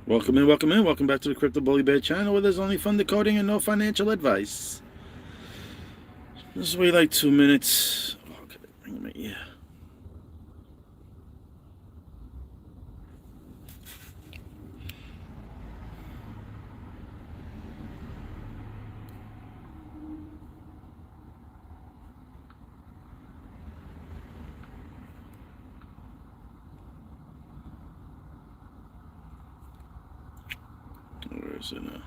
Welcome in, welcome in, welcome back to the Crypto Bully Bear channel where there's only fun decoding and no financial advice. Just wait like 2 minutes. Okay, bring me here. Where is it now?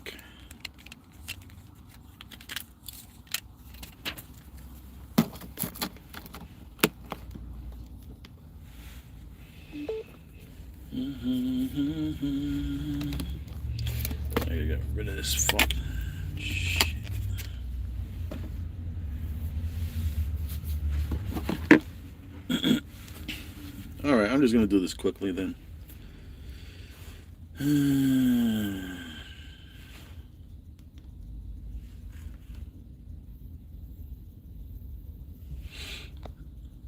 Okay. I gotta get rid of this fucking shit. Alright, I'm just gonna do this quickly then.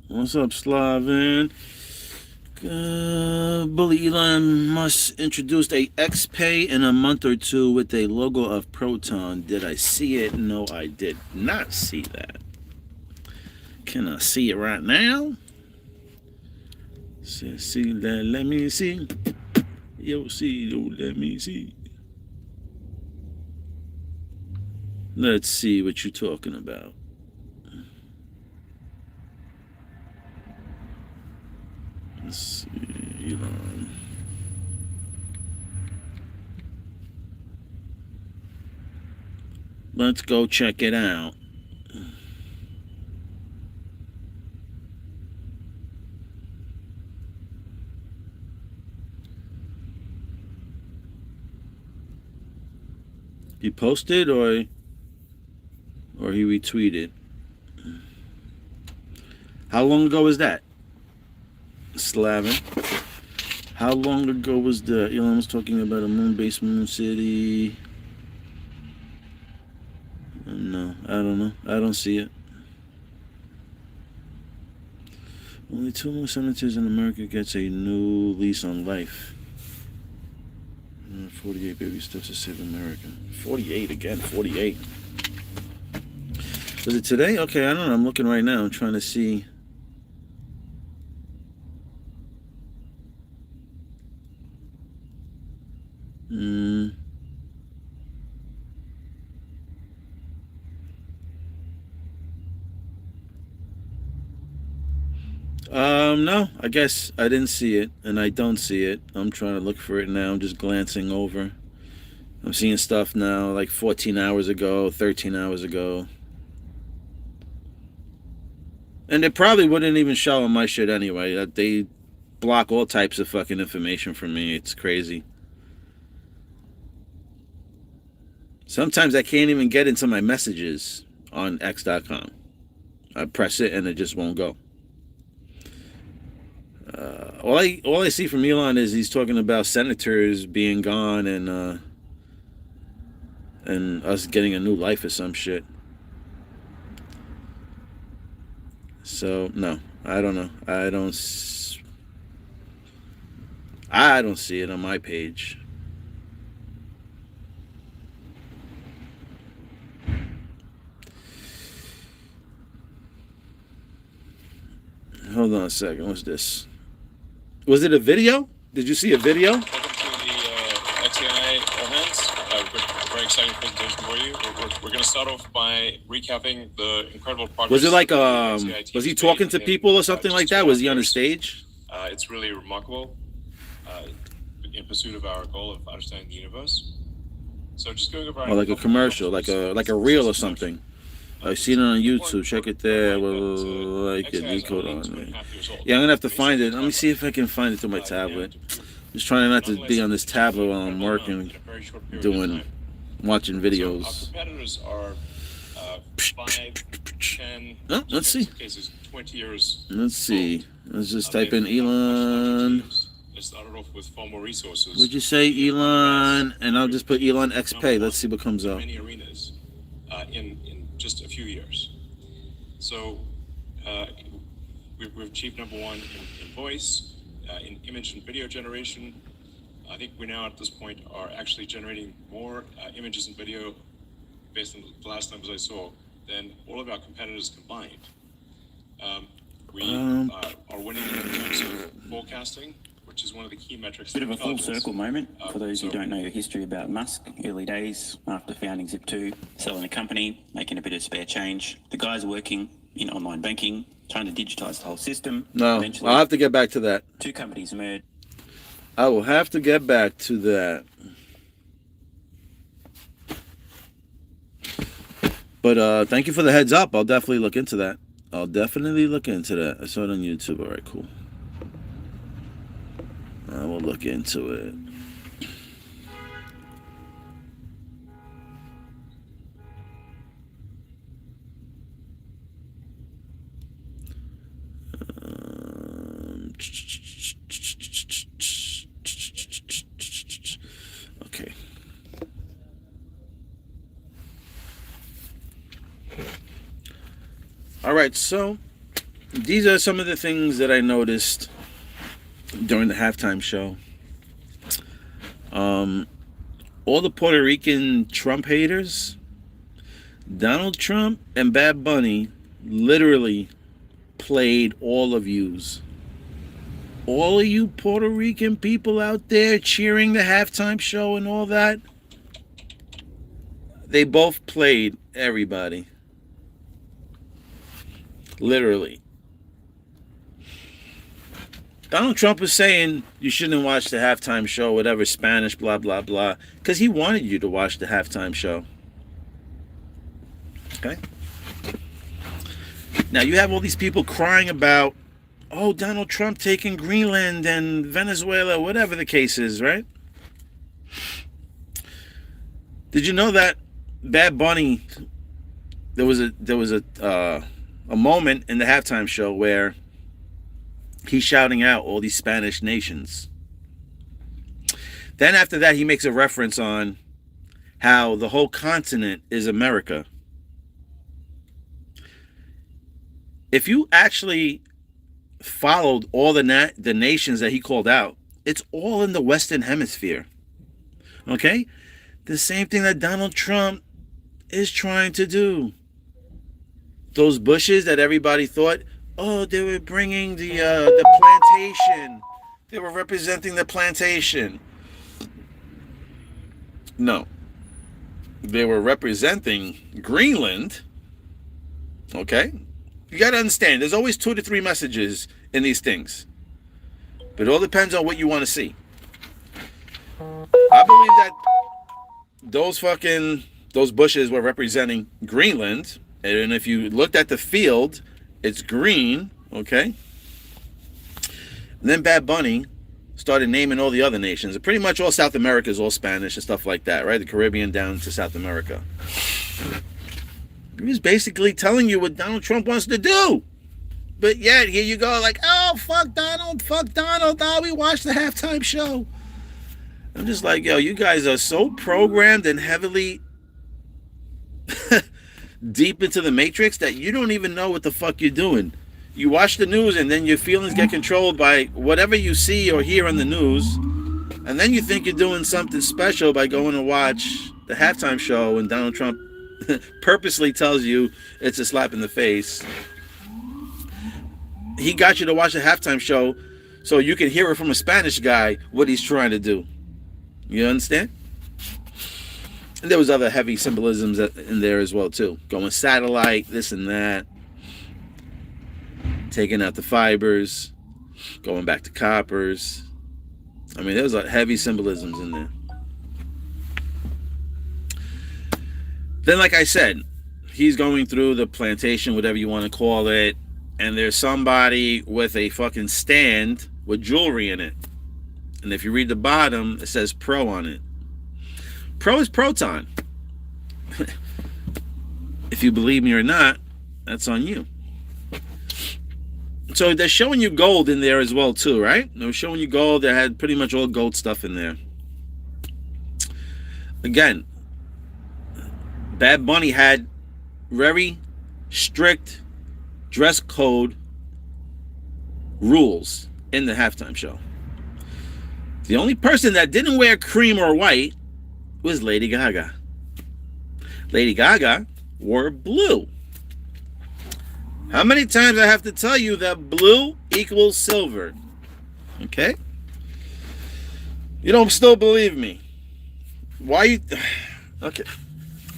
What's up, Slavin? Bully Elon Musk introduced a XPay in a month or two with a logo of Proton. Did I see it? No, I did not see that. Can I see it right now? See that? Let me see. Yo, see, let me see. Let's see what you're talking about. Let's see, Elon. Let's go check it out. He posted or he retweeted? How long ago was that? Slavin. How long ago was the Elon was talking about a moon-based moon city? No, I don't know. I don't see it. Only 2 more senators in America gets a new lease on life. 48 baby steps to save America. 48 again. 48. Was it today? Okay, I don't know. I'm looking right now. I'm trying to see. No, I guess I didn't see it, and I don't see it. I'm trying to look for it now. I'm just glancing over. I'm seeing stuff now like 14 hours ago, 13 hours ago. And it probably wouldn't even show on my shit anyway. They block all types of fucking information from me. It's crazy. Sometimes I can't even get into my messages on X.com. I press it and it just won't go. All I see from Elon is he's talking about senators being gone and us getting a new life or some shit. So no, I don't know. I don't see it on my page. Hold on a second. What's this? Was it a video? Did you see a video? Welcome to the XAI events. Very exciting presentation for you. We're going to start off by recapping the incredible progress. Was it like was he talking to people or something like that? Was he on a stage? It's really remarkable in pursuit of our goal of understanding the universe. So just going over. Or like a commercial, like a reel or something. I've seen it on YouTube. Check it there. Like a decode on it. Yeah, I'm gonna have to find it. Let me see if I can find it through my tablet. Just trying not to be on this tablet while I'm working, watching videos. Our competitors are 5 10, Oh, let's see. in some cases 20 years. Let's see. Let's just type they've in much larger Elon. teams. They started off with far more resources. Would you say Elon? And I'll just put Elon XPay. Let's see what comes in up. many arenas in just a few years. So we've achieved number one in voice, in image and video generation. I think we now at this point are actually generating more images and video based on the last numbers I saw than all of our competitors combined. We are winning in terms of forecasting, which is one of the key metrics. Bit of a full circle moment for those who don't know the history about Musk. Early days after founding Zip2, selling a company, making a bit of spare change. The guys working in online banking, trying to digitize the whole system. No, Eventually, I'll have to get back to that. two companies merged. I will have to get back to that. But thank you for the heads up. I'll definitely look into that. I saw it on YouTube. All right, cool. I will look into it. Okay. All right, so these are some of the things that I noticed during the halftime show. All the Puerto Rican Trump haters, Donald Trump and Bad Bunny literally played all of yous. All of you Puerto Rican people out there cheering the halftime show and all that, they both played everybody. Literally. Donald Trump was saying you shouldn't watch the halftime show, whatever, Spanish, blah, blah, blah, because he wanted you to watch the halftime show. Okay? Now, you have all these people crying about, oh, Donald Trump taking Greenland and Venezuela, whatever the case is, right? Did you know that Bad Bunny, there was a moment in the halftime show where he's shouting out all these Spanish nations. Then after that, he makes a reference on how the whole continent is America. If you actually followed all the nations that he called out, it's all in the Western Hemisphere. Okay? The same thing that Donald Trump is trying to do. Those bushes that everybody thought, oh, they were bringing the plantation. They were representing the plantation. No. They were representing Greenland. Okay? You got to understand, there's always 2 to 3 messages in these things. But it all depends on what you want to see. I believe that those bushes were representing Greenland. And if you looked at the field, it's green, okay? And then Bad Bunny started naming all the other nations. And pretty much all South America is all Spanish and stuff like that, right? The Caribbean down to South America. He was basically telling you what Donald Trump wants to do. But yet, here you go, like, oh, fuck Donald, oh, we watched the halftime show. I'm just like, yo, you guys are so programmed and heavily deep into the matrix that you don't even know what the fuck you're doing. You watch the news and then your feelings get controlled by whatever you see or hear on the news, and then you think you're doing something special by going to watch the halftime show, and Donald Trump purposely tells you it's a slap in the face. He got you to watch the halftime show so you can hear it from a Spanish guy what he's trying to do. You understand? And there was other heavy symbolisms in there as well too. Going satellite, this and that. Taking out the fibers. Going back to coppers. I mean, there's heavy symbolisms in there. Then, like I said, he's going through the plantation, whatever you want to call it, and there's somebody with a fucking stand with jewelry in it. And if you read the bottom, it says Pro on it. Pro is proton. If you believe me or not, That's on you. So they're showing you gold in there as well too, right? They were showing you gold. They had pretty much all gold stuff in there. Again, Bad Bunny had very strict dress code rules in the halftime show. The only person that didn't wear cream or white was Lady Gaga. Lady Gaga wore blue. How many times I have to tell you that blue equals silver? Okay? You don't still believe me. Why you... Okay.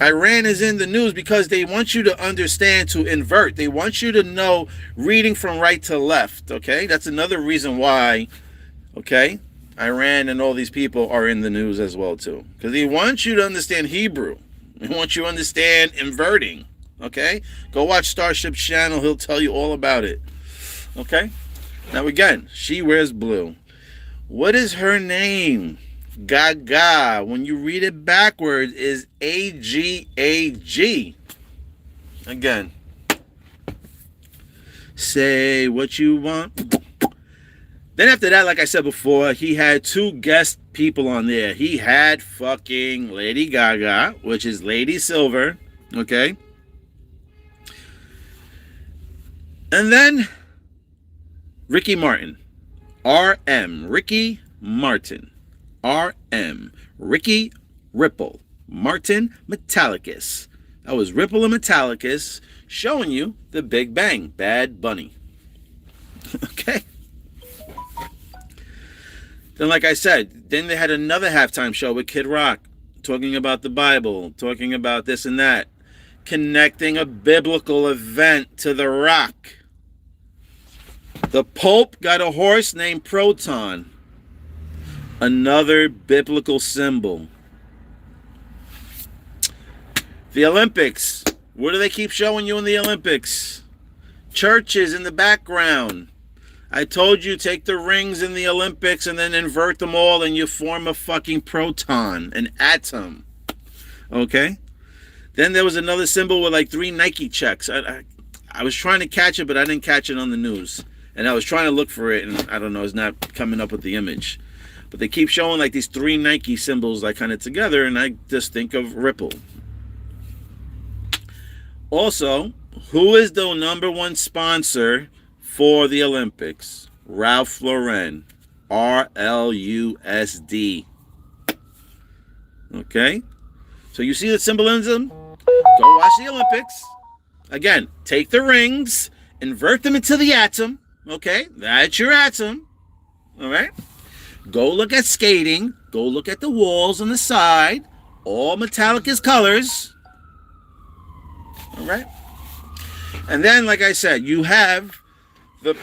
Iran is in the news because they want you to understand, to invert. They want you to know reading from right to left. Okay? That's another reason why, okay, Iran and all these people are in the news as well too. Because they want you to understand Hebrew. They want you to understand inverting. Okay? Go watch Starship's channel. He'll tell you all about it. Okay? Now again, she wears blue. What is her name? Gaga. When you read it backwards, is A-G-A-G. Again. Say what you want. Then after that, like I said before, he had two guest people on there. He had fucking Lady Gaga, which is Lady Silver. Okay? And then Ricky Martin. R.M. Ricky Martin. R.M. Ricky Ripple. Martin Metallicus. That was Ripple and Metallicus showing you the Big Bang. Bad Bunny. Okay? Then like I said, then they had another halftime show with Kid Rock. Talking about the Bible. Talking about this and that. Connecting a biblical event to the rock. The Pope got a horse named Proton. Another biblical symbol. The Olympics. What do they keep showing you in the Olympics? Churches in the background. I told you, take the rings in the Olympics and then invert them all and you form a fucking proton, an atom. Okay? Then there was another symbol with like 3 Nike checks. I was trying to catch it, but I didn't catch it on the news. And I was trying to look for it, and I don't know, it's not coming up with the image. But they keep showing like these 3 Nike symbols like kind of together, and I just think of Ripple. Also, who is the #1 sponsor for the Olympics? Ralph Lauren. R-L-U-S-D. Okay? So you see the symbolism? Go watch the Olympics. Again, take the rings, invert them into the atom. Okay? That's your atom. All right? Go look at skating. Go look at the walls on the side. All Metallica's colors. All right? And then, like I said, you have the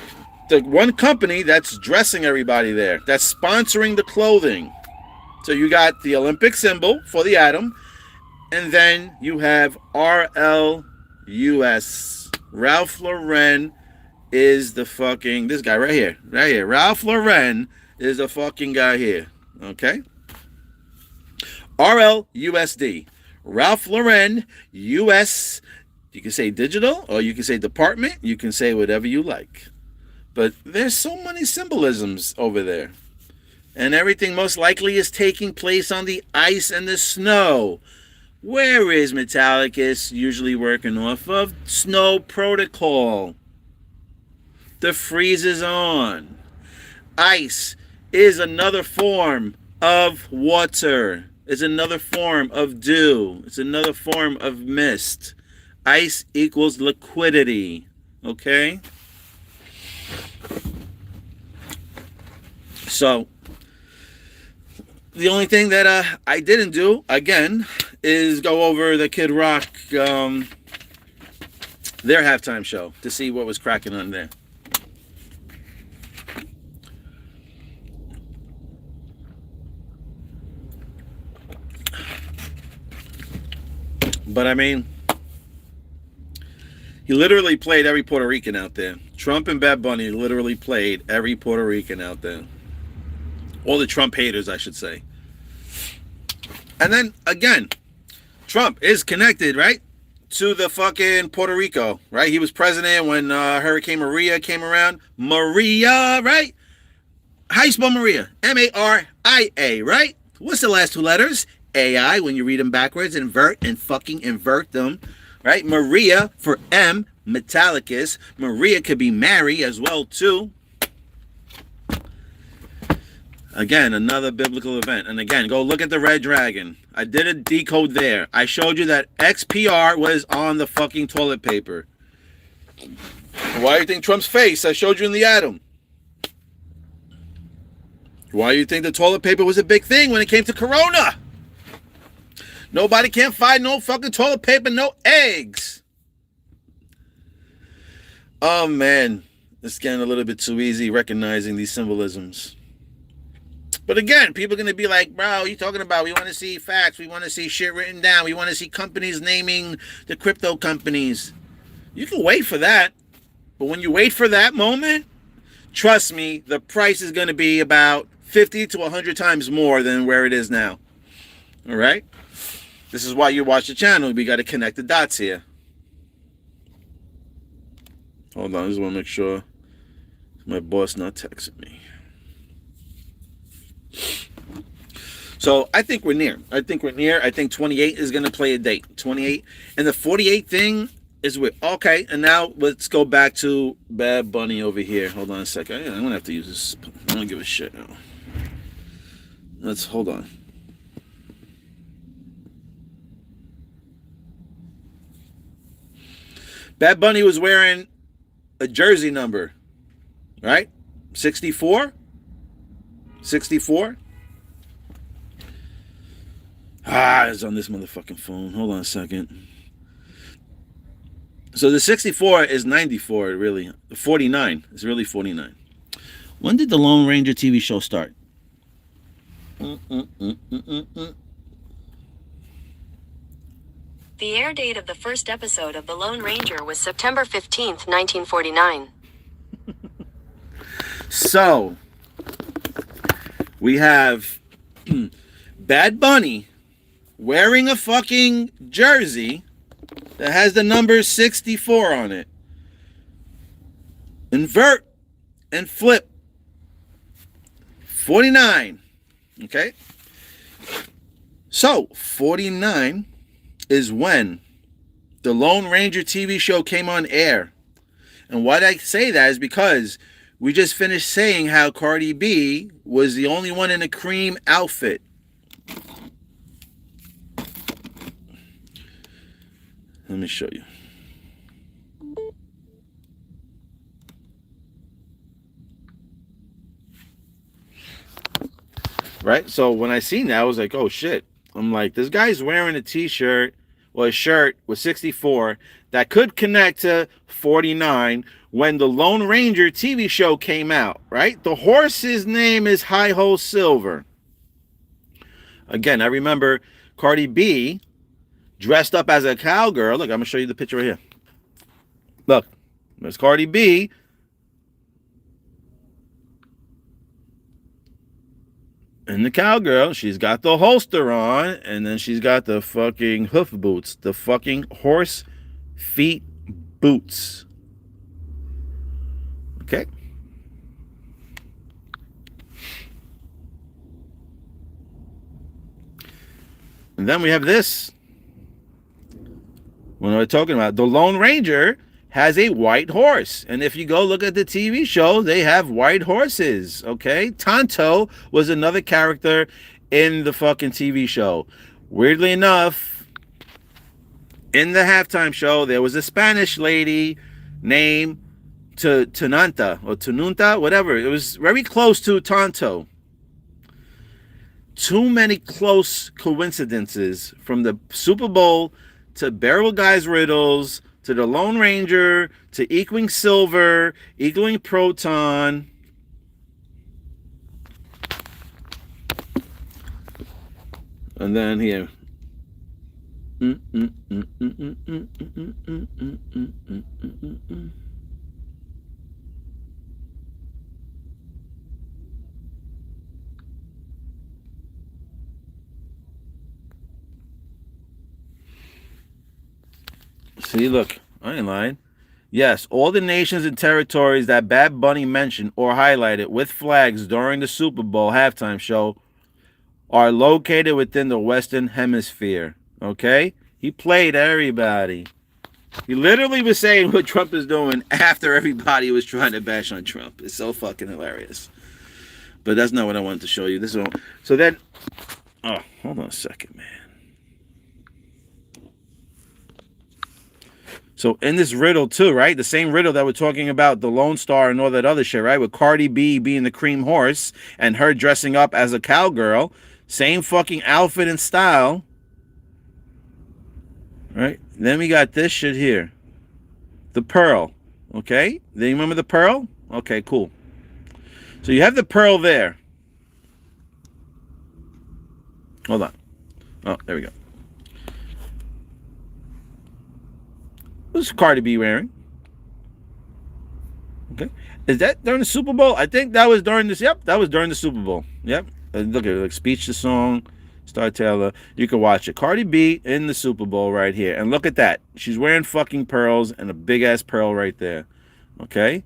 one company that's dressing everybody there. That's sponsoring the clothing. So you got the Olympic symbol for the atom. And then you have R-L-U-S. Ralph Lauren is the fucking... This guy right here. Right here. Ralph Lauren is the fucking guy here. Okay? R-L-U-S-D. Ralph Lauren, U.S. You can say digital or you can say department. You can say whatever you like. But there's so many symbolisms over there. And everything most likely is taking place on the ice and the snow. Where is Metallicus usually working off of? Snow Protocol. The freeze is on. Ice is another form of water. It's another form of dew. It's another form of mist. Ice equals liquidity. Okay? So, the only thing that I didn't do, again, is go over the Kid Rock, their halftime show to see what was cracking on there. But I mean, he literally played every Puerto Rican out there. Trump and Bad Bunny literally played every Puerto Rican out there. All the Trump haters, I should say. And then, again, Trump is connected, right, to the fucking Puerto Rico, right? He was president when Hurricane Maria came around. Maria, right? How you spell Maria? Maria, right? What's the last two letters? AI, when you read them backwards, invert and fucking invert them, right? Maria for M, Metallicus. Maria could be Mary as well, too. Again, another biblical event. And again, go look at the red dragon. I did a decode there. I showed you that XPR was on the fucking toilet paper. Why do you think Trump's face? I showed you in the atom. Why do you think the toilet paper was a big thing when it came to Corona? Nobody can't find no fucking toilet paper, no eggs. Oh, man. It's getting a little bit too easy recognizing these symbolisms. But again, people are going to be like, bro, you talking about? We want to see facts. We want to see shit written down. We want to see companies naming the crypto companies. You can wait for that. But when you wait for that moment, trust me, the price is going to be about 50 to 100 times more than where it is now. All right? This is why you watch the channel. We got to connect the dots here. Hold on. I just want to make sure my boss not texting me. So I think we're near. I think 28 is going to play a date. 28. And the 48 thing is with... Okay, and now let's go back to Bad Bunny over here. Hold on a second. I'm going to have to use this. I don't give a shit now. Let's... Hold on. Bad Bunny was wearing a jersey number. Right? 64? 64? It's on this motherfucking phone. Hold on a second. So the 64 is 94, really. The 49 is really 49. When did the Lone Ranger TV show start? The air date of the first episode of The Lone Ranger was September 15th, 1949. So, we have Bad Bunny wearing a fucking jersey that has the number 64 on it. Invert and flip. 49. Okay? So, 49 is when the Lone Ranger TV show came on air. And why I say that is because we just finished saying how Cardi B was the only one in a cream outfit. Let me show you. Right? So when I seen that, I was like, oh shit. I'm like, this guy's wearing a t-shirt or a shirt with 64 that could connect to 49 when the Lone Ranger TV show came out, right? The horse's name is Hi-Ho Silver. Again, I remember Cardi B dressed up as a cowgirl. Look, I'm going to show you the picture right here. Look, there's Cardi B. And the cowgirl, she's got the holster on, and then she's got the fucking hoof boots, the fucking horse feet boots. Okay. And then we have this. What am I talking about? The Lone Ranger has a white horse. And if you go look at the TV show, they have white horses, okay? Tonto was another character in the fucking TV show. Weirdly enough, in the halftime show, there was a Spanish lady named Tunanta or Tununta, whatever. It was very close to Tonto. Too many close coincidences from the Super Bowl to Barrel Guys Riddles to the Lone Ranger, to equaling Silver, equaling Proton. And then here. See, look, I ain't lying. Yes, all the nations and territories that Bad Bunny mentioned or highlighted with flags during the Super Bowl halftime show are located within the Western Hemisphere. Okay? He played everybody. He literally was saying what Trump is doing after everybody was trying to bash on Trump. It's so fucking hilarious. But that's not what I wanted to show you. This one. So then, oh, hold on a second, man. So in this riddle too, right? The same riddle that we're talking about, the Lone Star and all that other shit, right? With Cardi B being the cream horse and her dressing up as a cowgirl. Same fucking outfit and style. Right? Then we got this shit here. The pearl. Okay? Do you remember the pearl? Okay, cool. So you have the pearl there. Hold on. Oh, there we go. What's Cardi B wearing? Okay. Is that during the Super Bowl? I think that was during this. Yep, that was during the Super Bowl. Yep. Look at it. Like Speech the Song, Star Taylor. You can watch it. Cardi B in the Super Bowl right here. And look at that. She's wearing fucking pearls and a big ass pearl right there. Okay.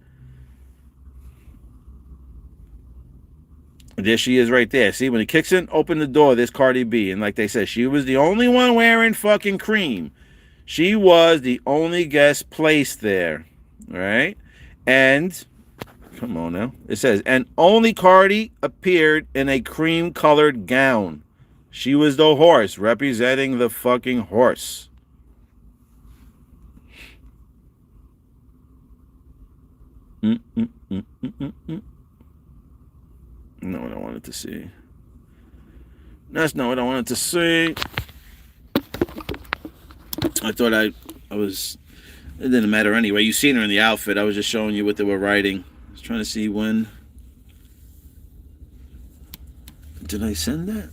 There she is right there. See, when he kicks in, open the door, there's Cardi B. And like they said, she was the only one wearing fucking cream. She was the only guest placed there. All right. And, come on now. It says, and only Cardi appeared in a cream-colored gown. She was the horse, representing the fucking horse. Not what I wanted to see. That's not what I wanted to see. I thought I was... It didn't matter anyway. You seen her in the outfit. I was just showing you what they were writing. I was trying to see when... Did I send that?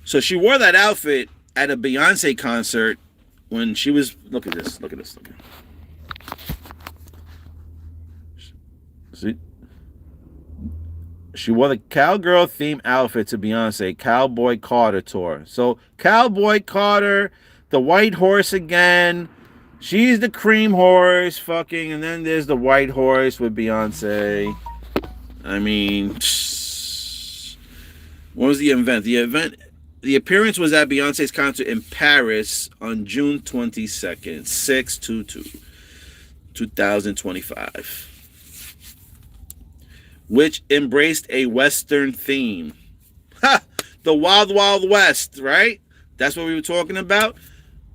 So she wore that outfit at a Beyonce concert when she was... Look at this. Look at this. Look at this. See? She wore the cowgirl theme outfit to Beyonce Cowboy Carter tour. So Cowboy Carter, the white horse again. She's the cream horse, fucking, and then there's the white horse with Beyonce. I mean, what was the event? The appearance was at Beyonce's concert in Paris on June 22nd, 2025. Which embraced a Western theme. Ha! The Wild Wild West, right? That's what we were talking about.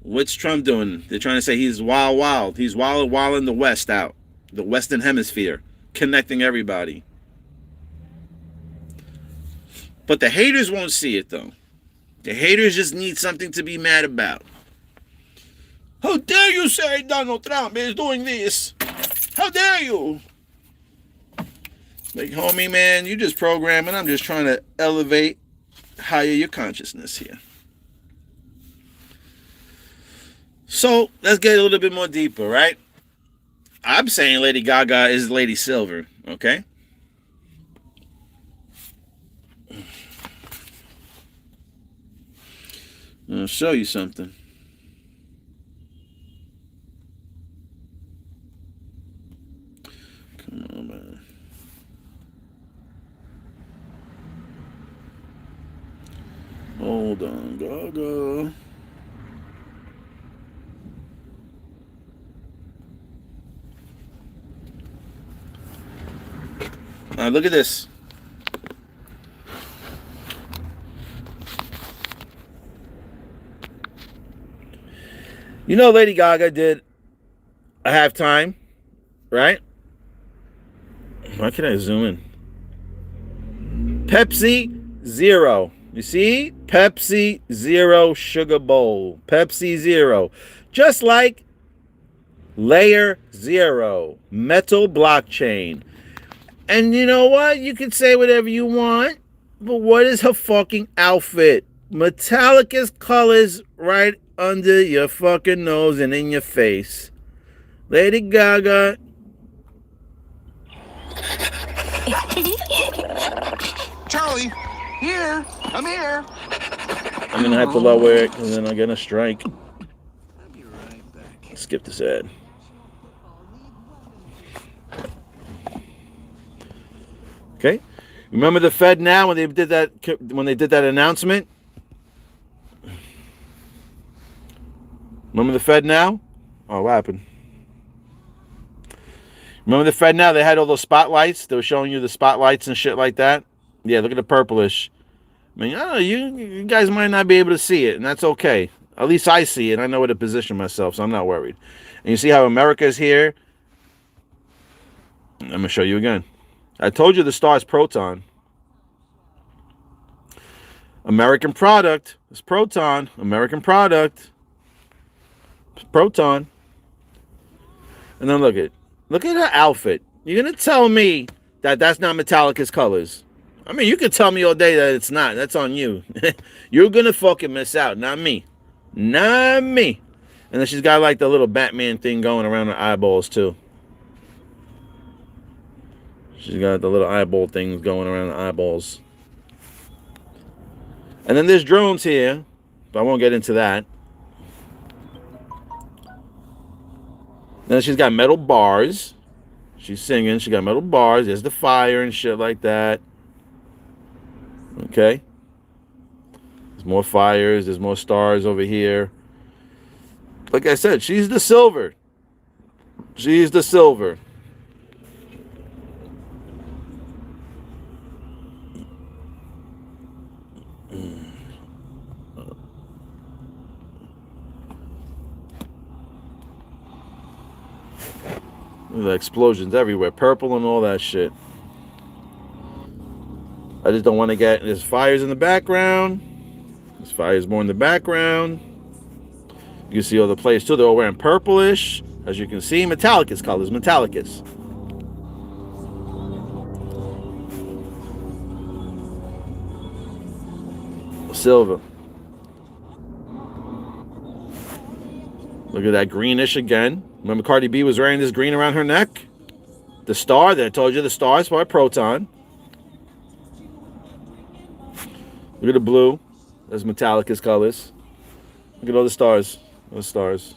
What's Trump doing? They're trying to say he's wild, wild. He's wild, wild in the West out. The Western Hemisphere. Connecting everybody. But the haters won't see it, though. The haters just need something to be mad about. How dare you say Donald Trump is doing this? How dare you? Like, homie, man, you just programming. I'm just trying to elevate, higher your consciousness here. So, let's get a little bit more deeper, right? I'm saying Lady Gaga is Lady Silver, okay? I'll show you something. Come on, man. Hold on, Gaga. Now look at this. You know Lady Gaga did a halftime, right? Why can't I zoom in? Pepsi Zero. You see? Pepsi Zero Sugar Bowl. Pepsi Zero. Just like Layer Zero. Metal Blockchain. And you know what? You can say whatever you want. But what is her fucking outfit? Metallica's colors right under your fucking nose and in your face. Lady Gaga. Charlie, here, come here. I'm gonna have to lower it because then I'm gonna strike. I'll be right back. Skip this ad. Okay. Remember the Fed now when they did that announcement? Remember the Fed now? Oh, what happened? Remember the Fed now? They had all those spotlights. They were showing you the spotlights and shit like that. Yeah, look at the purplish. I mean, I don't know, you guys might not be able to see it, and that's okay. At least I see it. I know where to position myself, so I'm not worried. And you see how America's here? I'm going to show you again. I told you the star is Proton. American product. It's Proton. American product. It's Proton. And then look at her outfit. You're going to tell me that that's not Metallica's colors. I mean, you can tell me all day that it's not. That's on you. You're going to fucking miss out. Not me. Not me. And then she's got like the little Batman thing going around her eyeballs too. She's got the little eyeball things going around the eyeballs. And then there's drones here. But I won't get into that. Then she's got metal bars. She's singing. She got metal bars. There's the fire and shit like that. Okay. There's more fires. There's more stars over here. Like I said, she's the silver. She's the silver. The explosions everywhere, purple and all that shit. I just don't want to get. There's fires in the background. There's fires more in the background. You can see all the players too. They're all wearing purplish, as you can see. Metallica's colors, Metallica's. Silver. Look at that greenish again. Remember Cardi B was wearing this green around her neck? The star that I told you, the star is by Proton. Look at the blue. That's Metallica's colors. Look at all the stars. Those stars.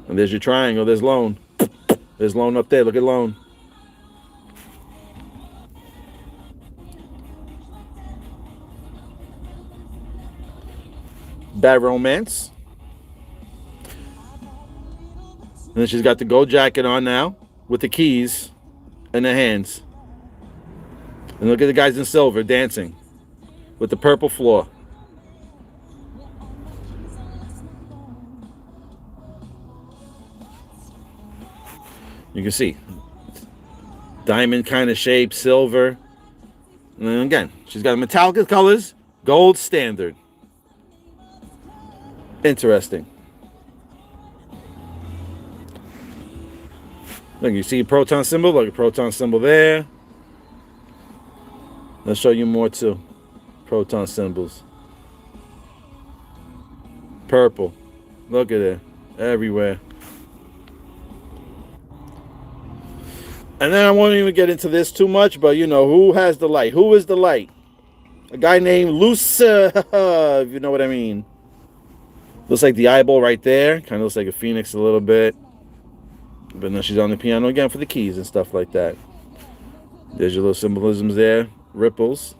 And there's your triangle. There's Lone. There's Lone up there. Look at Lone. Bad Romance. And then she's got the gold jacket on now with the keys in her hands. And look at the guys in silver dancing with the purple floor. You can see diamond kind of shape, silver. And then again, she's got Metallica colors, gold standard. Interesting. Look, you see a proton symbol? Look, a proton symbol there. Let's show you more too. Proton symbols. Purple. Look at it. Everywhere. And then I won't even get into this too much, but you know, who has the light? Who is the light? A guy named Lucifer, if you know what I mean. Looks like the eyeball right there. Kind of looks like a phoenix a little bit. But then she's on the piano again for the keys and stuff like that. There's your little symbolisms there. Ripples.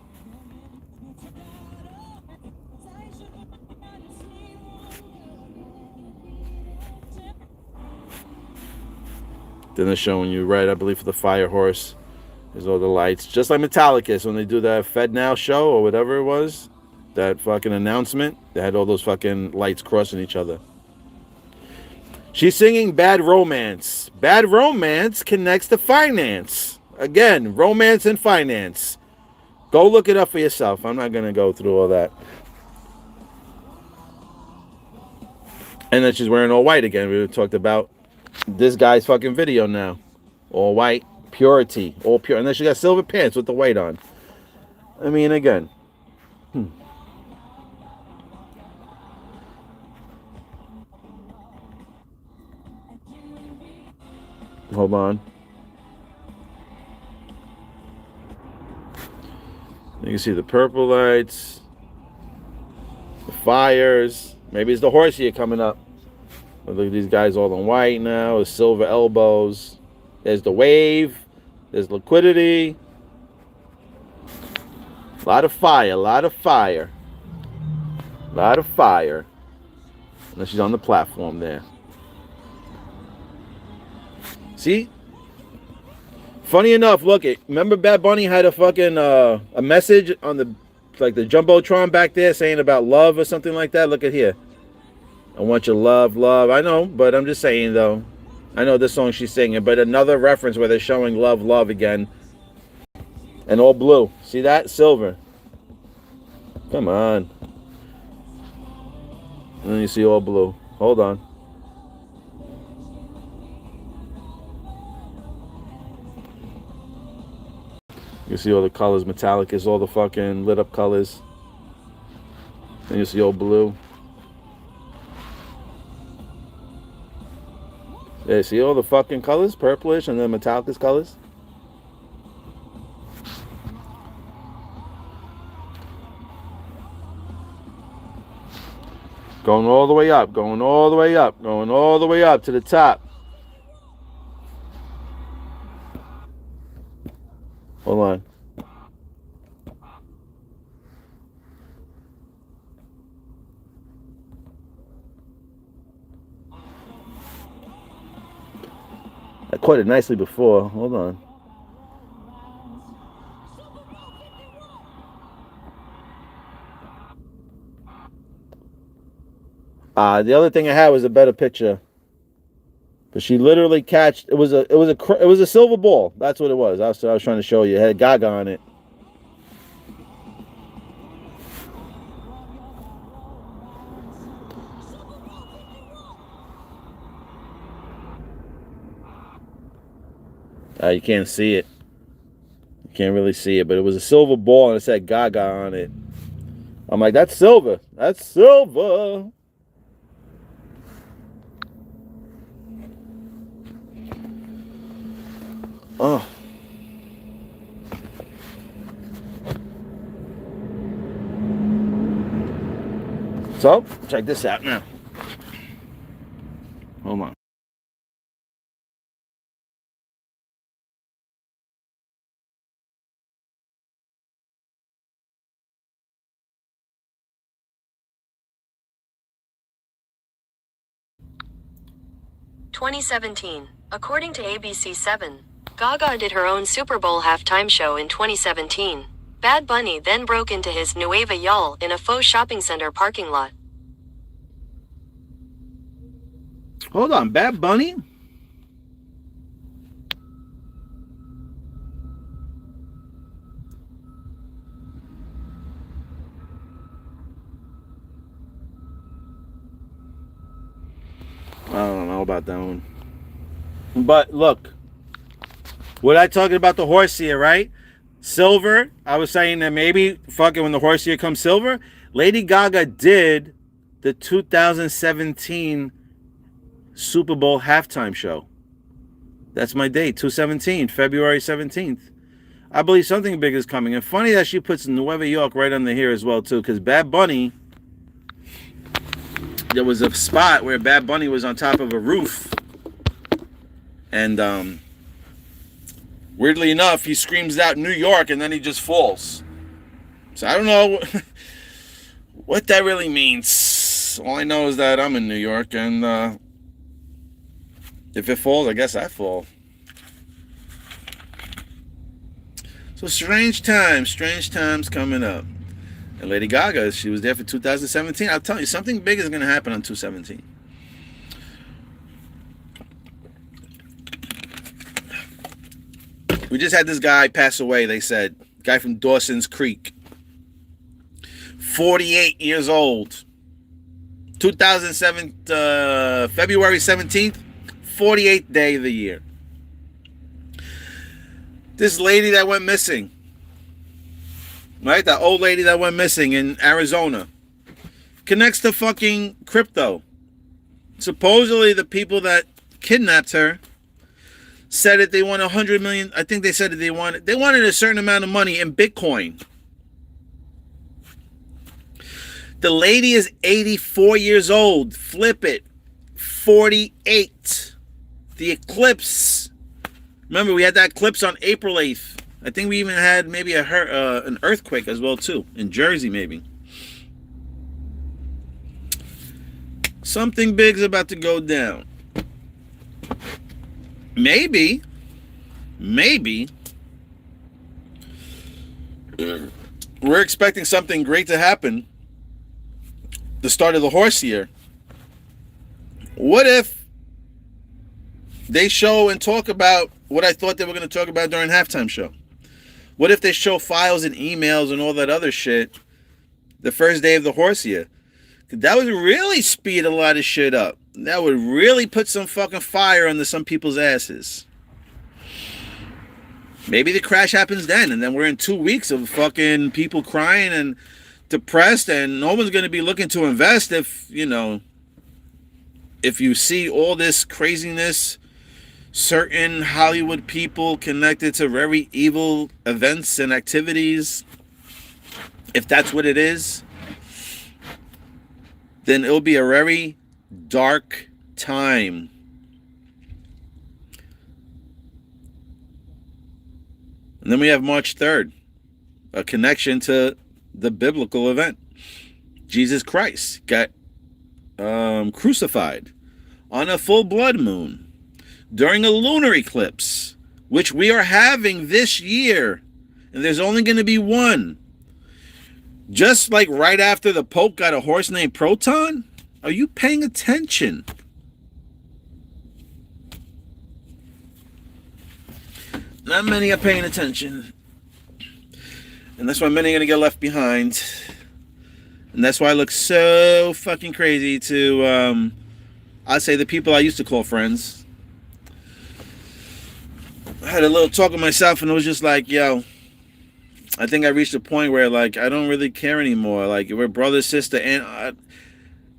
Then they're showing you red, I believe, for the fire horse. There's all the lights. Just like Metallica, so when they do that Fed Now show or whatever it was, that fucking announcement, they had all those fucking lights crossing each other. She's singing Bad Romance. Bad Romance connects to finance. Again, romance and finance. Go look it up for yourself. I'm not going to go through all that. And then she's wearing all white again. We talked about this guy's fucking video now. All white. Purity. All pure. And then she got silver pants with the white on. I mean, again. Hold on. You can see the purple lights, the fires. Maybe it's the horse here coming up. Look at these guys all in white now, with silver elbows. There's the wave. There's liquidity. A lot of fire, a lot of fire. A lot of fire. And she's on the platform there. See? Funny enough, look it. Remember Bad Bunny had a fucking a message on the like the Jumbotron back there saying about love or something like that. Look at here. I want your love, love. I know, but I'm just saying though. I know this song she's singing, but another reference where they're showing love, love again. And all blue. See that? Silver. Come on. And then you see all blue. Hold on. You see all the colors, metallic is all the fucking lit up colors. And you see all blue. Yeah, see all the fucking colors, purplish and then metallic is colors. Going all the way up, going all the way up, going all the way up to the top. Hold on. I caught it nicely before. Hold on. The other thing I had was a better picture. But she literally catched. It was a silver ball. That's what it was. I was trying to show you. It had gaga on it. You can't see it. You can't really see it, but it was a silver ball and it said gaga on it. I'm like, that's silver. That's silver. Oh. So, check this out now. Hold on. (2017). According to ABC7, Gaga did her own Super Bowl halftime show in 2017. Bad Bunny then broke into his Nueva York in a faux shopping center parking lot. Hold on, Bad Bunny? I don't know about that one. But look, what I talking about the horse here, right? Silver. I was saying that maybe fucking when the horse here comes silver. Lady Gaga did the 2017 Super Bowl halftime show. That's my date, 2/17, February 17th. I believe something big is coming. And funny that she puts Nueva York right under here as well too, because Bad Bunny. There was a spot where Bad Bunny was on top of a roof. And weirdly enough, he screams out New York and then he just falls. So I don't know what that really means. All I know is that I'm in New York and if it falls, I guess I fall. So strange times coming up. And Lady Gaga, she was there for 2017. I'll tell you, something big is going to happen on 2/17. We just had this guy pass away, they said. Guy from Dawson's Creek. 48 years old. 2007, February 17th, 48th day of the year. This lady that went missing. Right? That old lady that went missing in Arizona. Connects to fucking crypto. Supposedly the people that kidnapped her said that they want 100 million. I think they said that they wanted a certain amount of money in Bitcoin. The lady is 84 years old. Flip it. 48. The eclipse. Remember, we had that eclipse on April 8th. I think we even had maybe an earthquake as well, too. In Jersey, maybe. Something big's about to go down. Maybe. We're expecting something great to happen. The start of the horse year. What if they show and talk about what I thought they were going to talk about during halftime show? What if they show files and emails and all that other shit the first day of the horse year? That would really speed a lot of shit up. That would really put some fucking fire under some people's asses. Maybe the crash happens then, and then we're in 2 weeks of fucking people crying and depressed, and no one's going to be looking to invest if, you know, if you see all this craziness, certain Hollywood people connected to very evil events and activities, if that's what it is, then it'll be a very dark time. And then we have March 3rd, a connection to the biblical event. Jesus Christ got crucified on a full blood moon during a lunar eclipse, which we are having this year. And there's only going to be one. Just like right after the Pope got a horse named Proton? Are you paying attention? Not many are paying attention. And that's why many are going to get left behind. And that's why I look so fucking crazy to, I'd say, the people I used to call friends. I had a little talk with myself and it was just like, yo, I think I reached a point where, like, I don't really care anymore. Like, we're brother, sister, and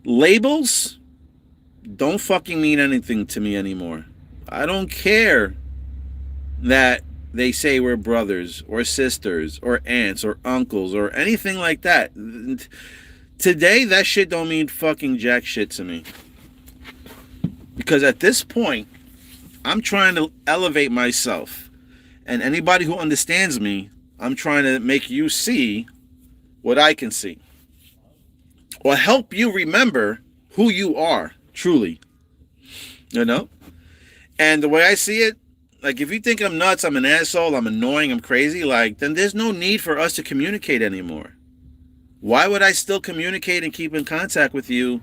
labels don't fucking mean anything to me anymore. I don't care that they say we're brothers or sisters or aunts or uncles or anything like that. Today, that shit don't mean fucking jack shit to me. Because at this point, I'm trying to elevate myself. And anybody who understands me, I'm trying to make you see what I can see. Or help you remember who you are, truly. You know? And the way I see it, like, if you think I'm nuts, I'm an asshole, I'm annoying, I'm crazy, like, then there's no need for us to communicate anymore. Why would I still communicate and keep in contact with you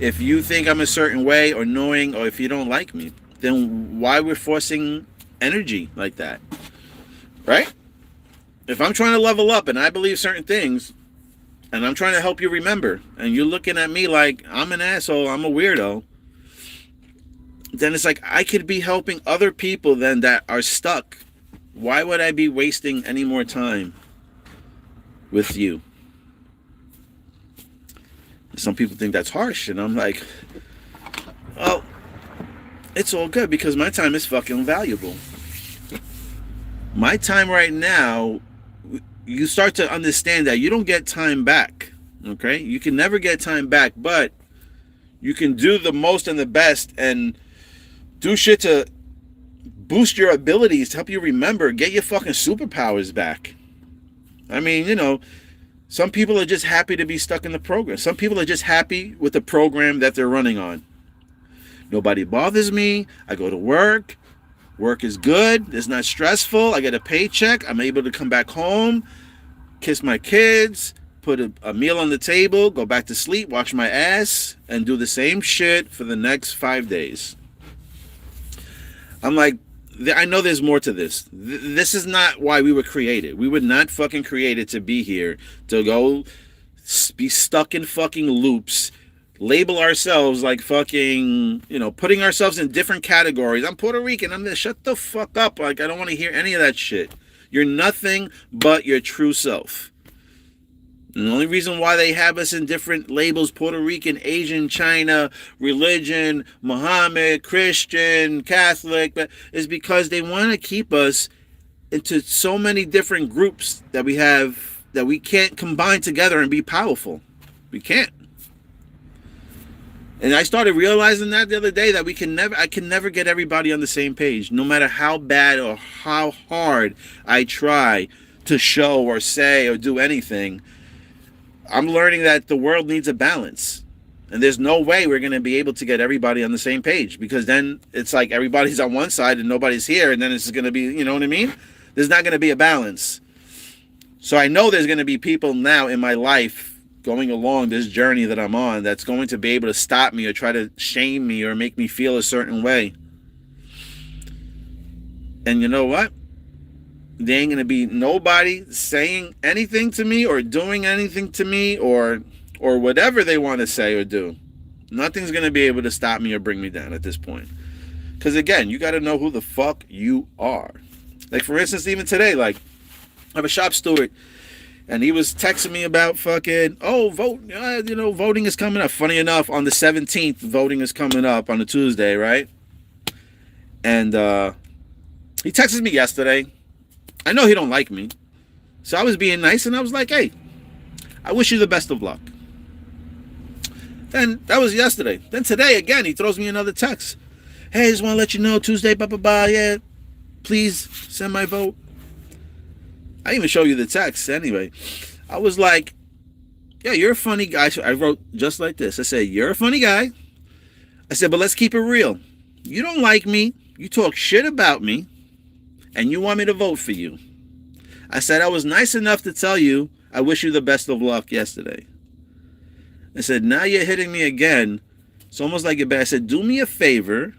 if you think I'm a certain way or annoying, or if you don't like me? Then why we're forcing energy like that? Right? If I'm trying to level up and I believe certain things and I'm trying to help you remember and you're looking at me like I'm an asshole, I'm a weirdo, then it's like I could be helping other people then that are stuck. Why would I be wasting any more time with you? Some people think that's harsh, and I'm like, oh, it's all good because my time is fucking valuable. My time right now, you start to understand that you don't get time back, okay? You can never get time back, but you can do the most and the best and do shit to boost your abilities, to help you remember, get your fucking superpowers back. I mean, you know, some people are just happy to be stuck in the program. Some people are just happy with the program that they're running on. Nobody bothers me. I go to work. Work is good. It's not stressful. I get a paycheck. I'm able to come back home, kiss my kids, put a meal on the table, go back to sleep, wash my ass, and do the same shit for the next 5 days. I'm like, I know there's more to this. This is not why we were created. We were not fucking created to be here, to go be stuck in fucking loops, label ourselves like fucking, you know, putting ourselves in different categories. I'm Puerto Rican. I'm this. Shut the fuck up. Like, I don't want to hear any of that shit. You're nothing but your true self. And the only reason why they have us in different labels, Puerto Rican, Asian, China, religion, Muhammad, Christian, Catholic, is because they want to keep us into so many different groups that we have, that we can't combine together and be powerful. We can't. And I started realizing that the other day, that I can never get everybody on the same page, no matter how bad or how hard I try to show or say or do anything. I'm learning that the world needs a balance. And there's no way we're going to be able to get everybody on the same page, because then it's like everybody's on one side and nobody's here, and then it's going to be, you know what I mean? There's not going to be a balance. So I know there's going to be people now in my life going along this journey that I'm on that's going to be able to stop me or try to shame me or make me feel a certain way. And you know what? There ain't going to be nobody saying anything to me or doing anything to me or whatever they want to say or do. Nothing's going to be able to stop me or bring me down at this point. Because again, you got to know who the fuck you are. Like, for instance, even today, like, I have a shop steward, and he was texting me about fucking, vote, voting is coming up. Funny enough, on the 17th, voting is coming up on a Tuesday, right? And he texted me yesterday. I know he don't like me. So I was being nice, and I was like, hey, I wish you the best of luck. Then, that was yesterday. Then today, again, he throws me another text. Hey, just want to let you know, Tuesday, yeah, please send my vote. I even show you the text anyway. I was like, yeah, you're a funny guy. I wrote just like this. I said, you're a funny guy. I said, but let's keep it real. You don't like me. You talk shit about me. And you want me to vote for you. I said, I was nice enough to tell you I wish you the best of luck yesterday. I said, now you're hitting me again. It's almost like you're bad. I said, do me a favor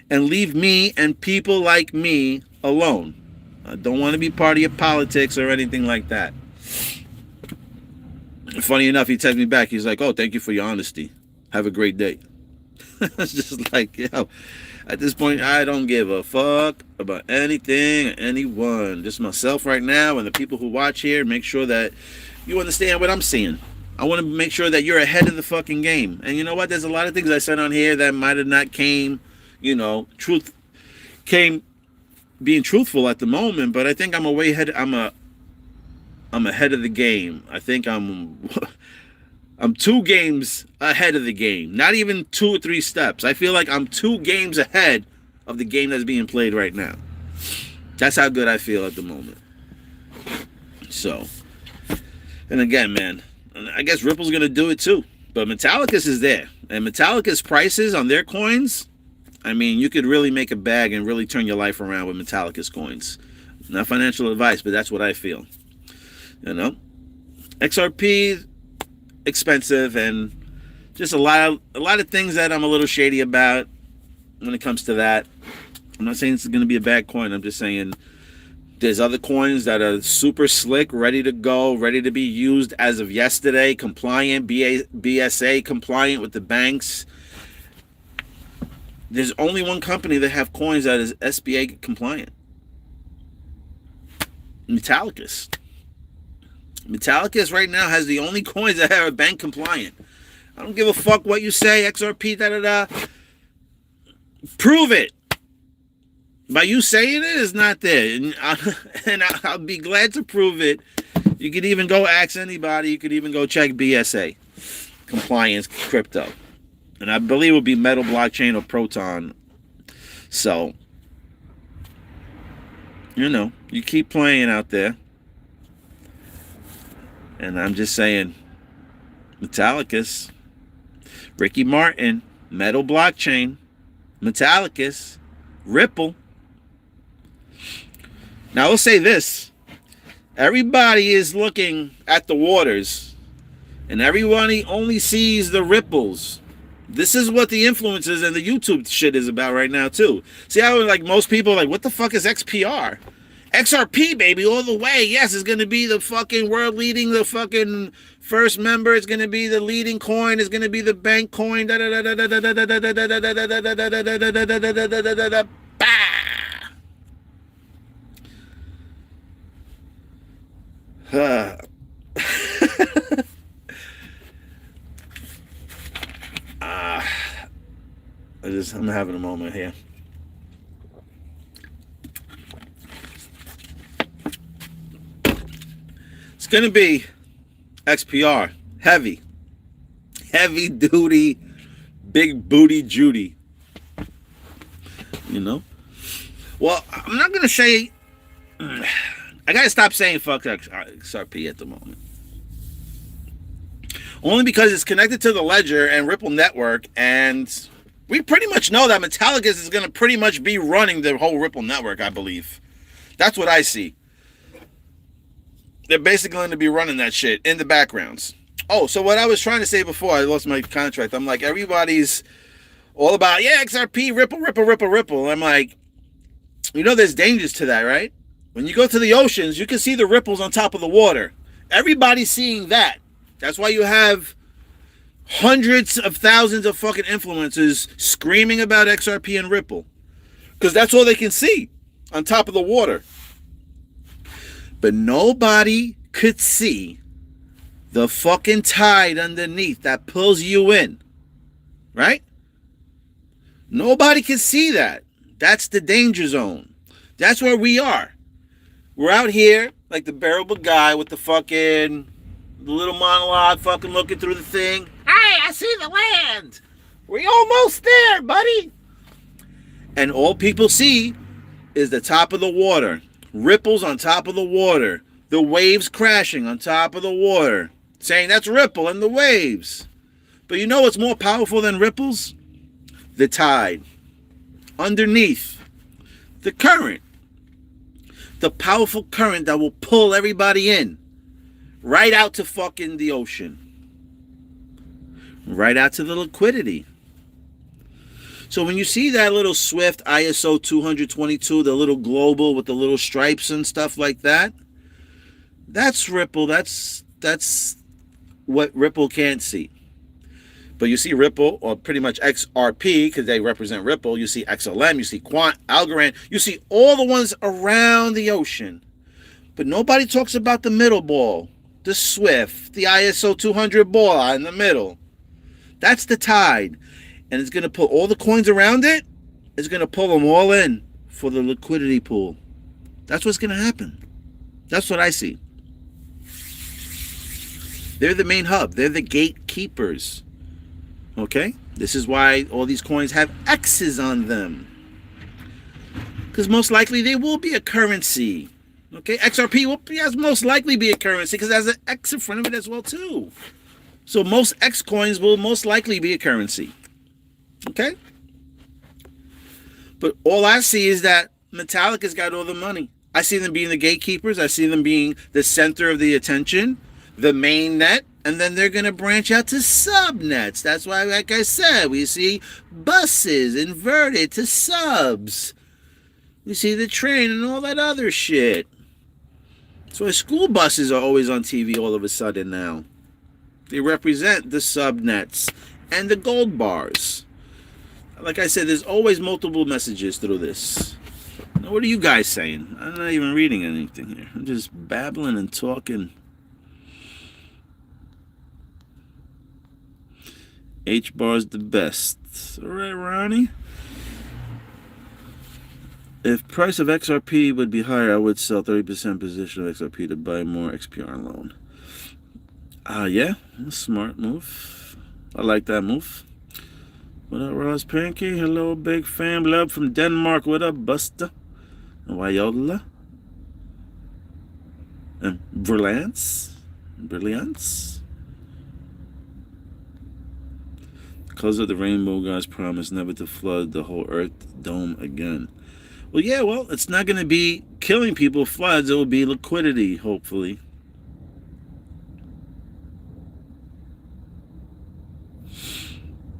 and leave me and people like me alone. I don't want to be part of your politics or anything like that. Funny enough, he texted me back. He's like, oh, thank you for your honesty. Have a great day. It's just like, yo, at this point, I don't give a fuck about anything or anyone. Just myself right now and the people who watch here. Make sure that you understand what I'm seeing. I want to make sure that you're ahead of the fucking game. And you know what? There's a lot of things I said on here that might have not came being truthful at the moment, but I think I'm way ahead. I'm ahead of the game. I think I'm 2 games ahead of the game. Not even 2 or 3 steps. I feel like I'm 2 games ahead of the game that's being played right now. That's how good I feel at the moment. So, and again, man, I guess Ripple's gonna do it too. But Metallicus is there, and Metallicus prices on their coins, I mean, you could really make a bag and really turn your life around with Metallicus coins. Not financial advice, but that's what I feel. You know, XRP, expensive, and just a lot of things that I'm a little shady about when it comes to that. I'm not saying it's going to be a bad coin. I'm just saying there's other coins that are super slick, ready to go, ready to be used as of yesterday, compliant, BSA compliant with the banks. There's only one company that have coins that is SBA compliant. Metallicus. Metallicus right now has the only coins that are bank compliant. I don't give a fuck what you say, XRP, da-da-da. Prove it. By you saying it, it's not there. And I'll be glad to prove it. You could even go ask anybody. You could even go check BSA. Compliance crypto. And I believe it would be Metal Blockchain or Proton. So, you know, you keep playing out there. And I'm just saying, Metallicus, Ricky Martin, Metal Blockchain, Metallicus, Ripple. Now, I'll say this. Everybody is looking at the waters. And everybody only sees the ripples. This is what the influencers and the YouTube shit is about right now, too. See how, like, most people are like, what the fuck is XPR? XRP, baby, all the way. Yes, it's going to be the fucking world leading, the fucking first member. It's going to be the leading coin. It's going to be the bank coin. I'm having a moment here. It's going to be XPR. Heavy duty, big booty Judy. You know? Well, I'm not going to say... I got to stop saying fuck XRP at the moment. Only because it's connected to the Ledger and Ripple Network, and we pretty much know that Metallica is going to pretty much be running the whole Ripple Network, I believe. That's what I see. They're basically going to be running that shit in the backgrounds. Oh, so what I was trying to say before I lost my contract, I'm like, everybody's all about, yeah, XRP, Ripple. I'm like, you know there's dangers to that, right? When you go to the oceans, you can see the ripples on top of the water. Everybody's seeing that. That's why you have hundreds of thousands of fucking influencers screaming about XRP and Ripple. Because that's all they can see on top of the water. But nobody could see the fucking tide underneath that pulls you in. Right? Nobody can see that. That's the danger zone. That's where we are. We're out here like the bearable guy with the fucking little monologue fucking looking through the thing. Hey, I see the land. We almost there, buddy. And all people see is the top of the water. Ripples on top of the water. The waves crashing on top of the water. Saying that's Ripple and the waves. But you know what's more powerful than ripples? The tide. Underneath. The current. The powerful current that will pull everybody in. Right out to fucking the ocean. Right out to the liquidity. So when you see that little Swift ISO 222, the little global with the little stripes and stuff like that, that's Ripple. That's what Ripple can't see. But you see Ripple, or pretty much XRP, because they represent Ripple. You see XLM, you see Quant, Algorand. You see all the ones around the ocean. But nobody talks about the middle ball, the Swift, the ISO 200 ball in the middle. That's the tide. And it's going to pull all the coins around it. It's going to pull them all in for the liquidity pool. That's what's going to happen. That's what I see. They're the main hub. They're the gatekeepers. Okay? This is why all these coins have X's on them. Because most likely they will be a currency. Okay? XRP will most likely be a currency because it has an X in front of it as well too. So most X coins will most likely be a currency. Okay? But all I see is that Metallica's got all the money. I see them being the gatekeepers. I see them being the center of the attention, the main net, and then they're going to branch out to subnets. That's why, like I said, we see buses inverted to subs. We see the train and all that other shit. That's why school buses are always on TV all of a sudden now. They represent the subnets and the gold bars. Like I said, there's always multiple messages through this. Now, what are you guys saying? I'm not even reading anything here. I'm just babbling and talking. H-bar's the best. All right, Ronnie. If price of XRP would be higher, I would sell 30% position of XRP to buy more XPR loan. Yeah, smart move. I like that move. What up, Ross Pancake? Hello, big fam. Love from Denmark. What up, Buster? Wyola? And Brilliance? Because of the rainbow, God's promise never to flood the whole Earth dome again. Well, yeah, it's not going to be killing people, floods. It will be liquidity, hopefully.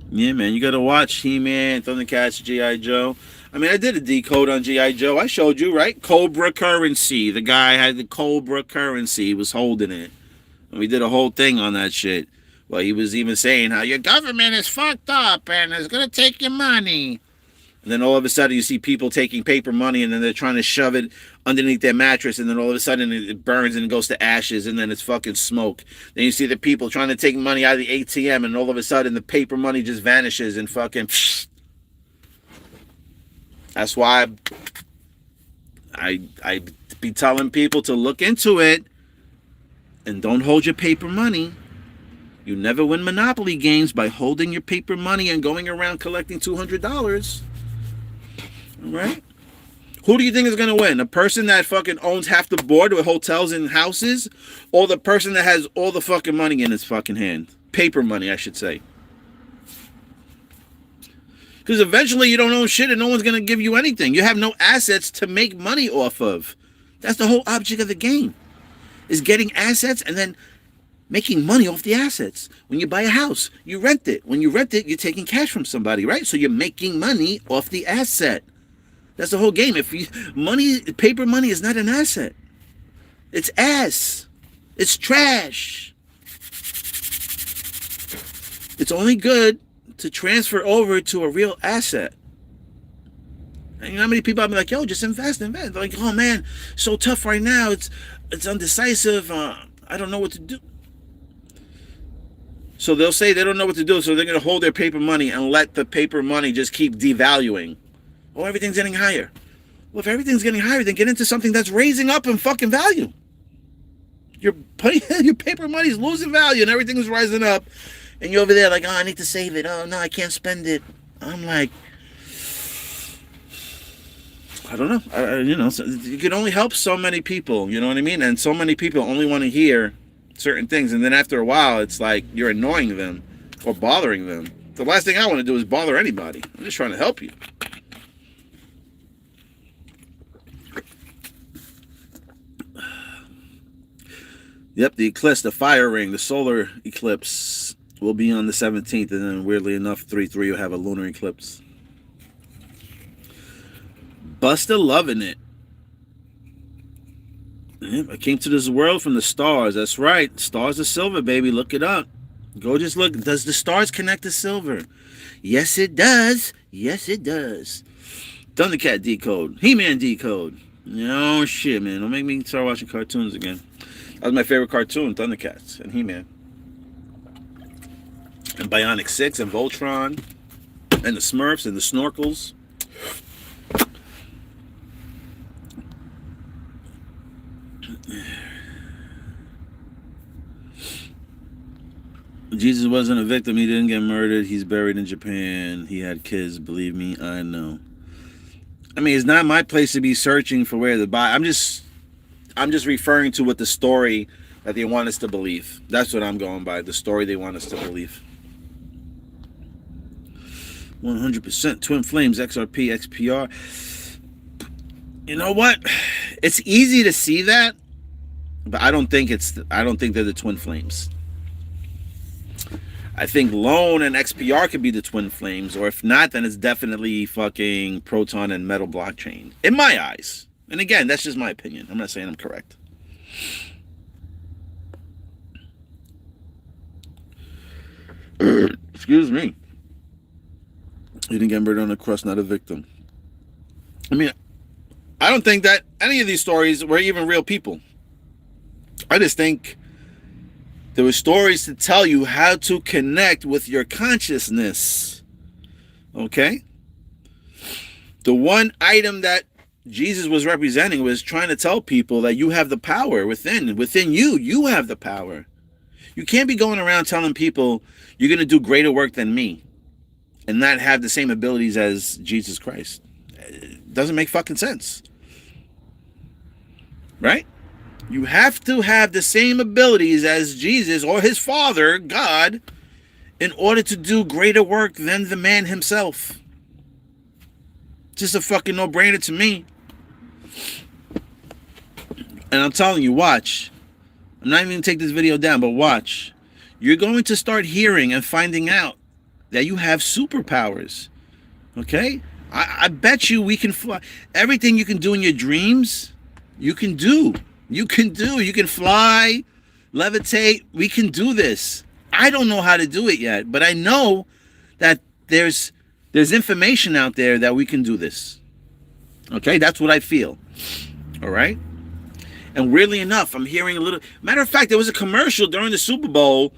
Yeah, man, you got to watch He-Man, Thundercats, G.I. Joe. I mean, I did a decode on G.I. Joe. I showed you, right? Cobra currency. The guy had the Cobra currency. He was holding it. And we did a whole thing on that shit. Well, he was even saying how your government is fucked up and is going to take your money. And then all of a sudden you see people taking paper money and then they're trying to shove it underneath their mattress. And then all of a sudden it burns and it goes to ashes and then it's fucking smoke. Then you see the people trying to take money out of the ATM and all of a sudden the paper money just vanishes and fucking... That's why I be telling people to look into it and don't hold your paper money. You never win Monopoly games by holding your paper money and going around collecting $200. All right? Who do you think is going to win? The person that fucking owns half the board with hotels and houses, or the person that has all the fucking money in his fucking hand? Paper money, I should say. Because eventually you don't own shit and no one's going to give you anything. You have no assets to make money off of. That's the whole object of the game, is getting assets and then making money off the assets. When you buy a house, you rent it. When you rent it, you're taking cash from somebody, right? So you're making money off the asset. That's the whole game. Paper money is not an asset. It's ass. It's trash. It's only good to transfer over to a real asset. And you know how many people I'll be like, yo, just invest. They're like, oh man, so tough right now. It's undecisive. I don't know what to do. So they'll say they don't know what to do, so they're going to hold their paper money and let the paper money just keep devaluing. Oh, everything's getting higher. Well, if everything's getting higher, then get into something that's raising up in fucking value. Your paper money's losing value and everything's rising up. And you're over there like, oh, I need to save it. Oh, no, I can't spend it. I'm like, I don't know. So you can only help so many people. You know what I mean? And so many people only want to hear certain things. And then after a while, it's like you're annoying them or bothering them. The last thing I want to do is bother anybody. I'm just trying to help you. Yep, the eclipse, the fire ring, the solar eclipse will be on the 17th, and then weirdly enough, 3/3 will have a lunar eclipse. Busta loving it. Yep, I came to this world from the stars. That's right. Stars of silver, baby. Look it up. Go just look. Does the stars connect to silver? Yes, it does. Yes, it does. Thundercat decode. He-Man decode. No shit, man. Don't make me start watching cartoons again. That was my favorite cartoon, Thundercats and He-Man. And Bionic 6 and Voltron. And the Smurfs and the Snorkels. Jesus wasn't a victim. He didn't get murdered. He's buried in Japan. He had kids. Believe me, I know. I mean, it's not my place to be searching for where the body. I'm just referring to what the story that they want us to believe. That's what I'm going by. The story they want us to believe. 100% Twin Flames, XRP, XPR. You know what? It's easy to see that, but I don't think they're the Twin Flames. I think Lone and XPR could be the Twin Flames, or if not, then it's definitely fucking Proton and Metal Blockchain. In my eyes. And again, that's just my opinion. I'm not saying I'm correct. Excuse me. You didn't get murdered on the cross, not a victim. I mean, I don't think that any of these stories were even real people. I just think there were stories to tell you how to connect with your consciousness. Okay? The one item that Jesus was representing was trying to tell people that you have the power within you. You have the power. You can't be going around telling people you're going to do greater work than me and not have the same abilities as Jesus Christ. It doesn't make fucking sense. Right? You have to have the same abilities as Jesus or his Father, God, in order to do greater work than the man himself. Just a fucking no-brainer to me. And I'm telling you, watch. I'm not even going to take this video down, but watch. You're going to start hearing and finding out that you have superpowers. Okay? I bet you we can fly. Everything you can do in your dreams, you can do. You can fly, levitate. We can do this. I don't know how to do it yet, but I know that there's information out there that we can do this. Okay? That's what I feel. All right? And weirdly enough, I'm hearing a little... Matter of fact, there was a commercial during the Super Bowl.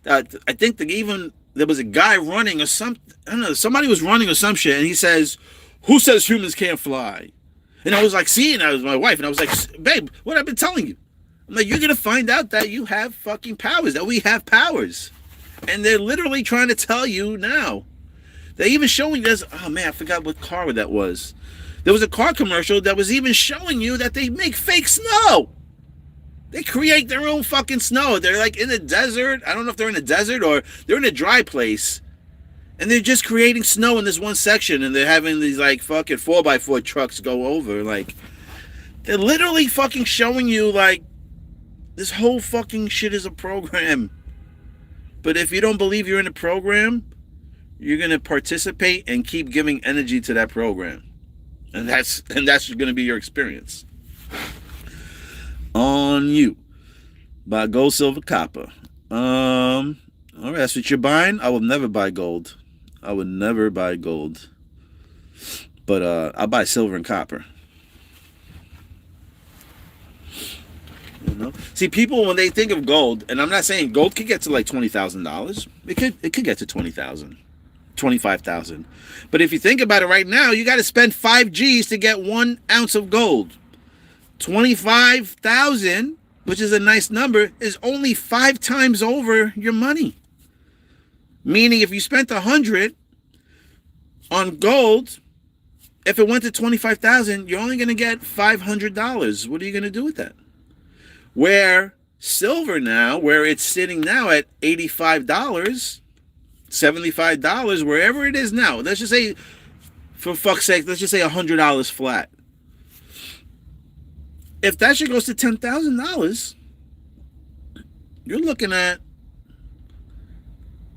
I think there was a guy running or something. I don't know. Somebody was running or some shit, and he says, "Who says humans can't fly?" And I was like, seeing that was my wife, and I was like, babe, what I've been telling you. I'm like, you're going to find out that you have fucking powers, that we have powers. And they're literally trying to tell you now. They're even showing this. Oh man, I forgot what car that was. There was a car commercial that was even showing you that they make fake snow. They create their own fucking snow. They're like in the desert. I don't know if they're in a desert or they're in a dry place. And they're just creating snow in this one section. And they're having these like fucking 4x4 trucks go over. Like, they're literally fucking showing you like this whole fucking shit is a program. But if you don't believe you're in a program, you're going to participate and keep giving energy to that program. And that's going to be your experience. On You by Gold, Silver, Copper. All right, that's what you're buying. I will never buy gold. I would never buy gold. But I'll buy silver and copper. You know? See, people, when they think of gold, and I'm not saying gold could get to like $20,000. It could get to $20,000. 25,000. But if you think about it right now, you got to spend 5 G's to get 1 ounce of gold. 25,000, which is a nice number, is only 5 times over your money. Meaning if you spent 100 on gold, if it went to 25,000, you're only going to get $500. What are you going to do with that? Where silver now, where it's sitting now at $85, $75, wherever it is now. Let's just say, for fuck's sake, let's just say $100 flat. If that shit goes to $10,000, you're looking at,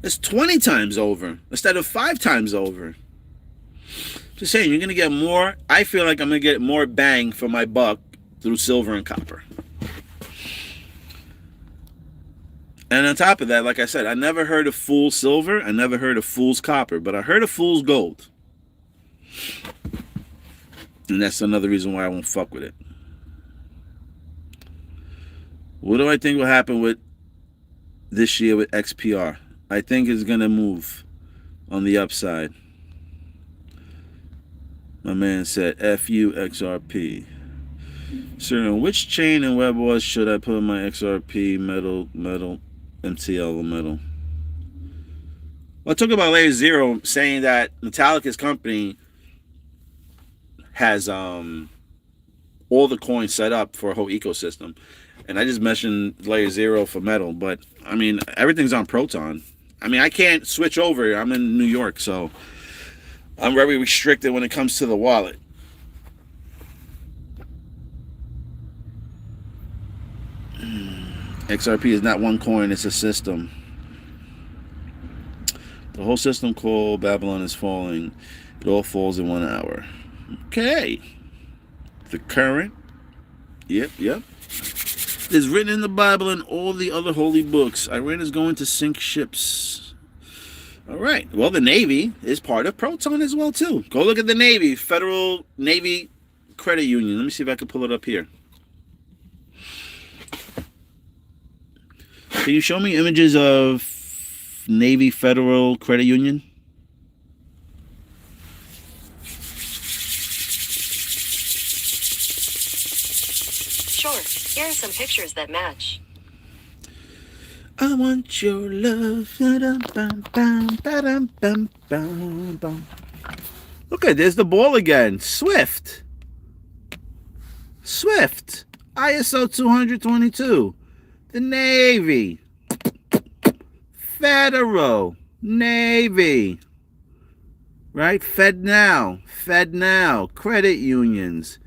it's 20 times over instead of 5 times over. Just saying, you're going to get more. I feel like I'm going to get more bang for my buck through silver and copper. And on top of that, like I said, I never heard of fool's silver. I never heard of fool's copper. But I heard of fool's gold. And that's another reason why I won't fuck with it. What do I think will happen with this year with XPR? I think it's going to move on the upside. My man said, FUXRP. Sir, which chain and web was should I put my XRP metal, MTL metal? Well, I talk about Layer Zero saying that Metallica's company has all the coins set up for a whole ecosystem. And I just mentioned Layer Zero for metal, but I mean, everything's on Proton. I mean, I can't switch over. I'm in New York, so I'm very restricted when it comes to the wallet. XRP is not one coin, it's a system. The whole system called Babylon is falling. It all falls in 1 hour. Okay. The current. Yep. Is written in the Bible and all the other holy books. Iran is going to sink ships. All right. Well, the Navy is part of Proton as well, too. Go look at the Navy. Federal Navy Credit Union. Let me see if I can pull it up here. Can you show me images of Navy Federal Credit Union? Sure, here are some pictures that match. I want your love. Okay, there's the ball again. Swift. ISO 222. The Navy. Federal Navy. Right? Fed now. Credit unions.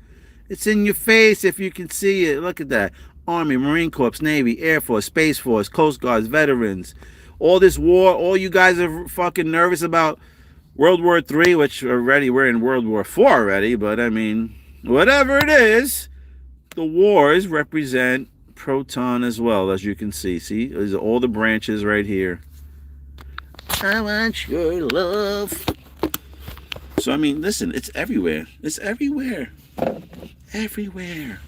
It's in your face if you can see it. Look at that. Army, Marine Corps, Navy, Air Force, Space Force, Coast Guards, veterans. All this war, all you guys are fucking nervous about World War III, which already we're in World War IV already, but I mean, whatever it is, the wars represent Proton as well, as you can see. See, there's all the branches right here. I want your love. So, I mean, listen, it's everywhere. It's everywhere. Everywhere.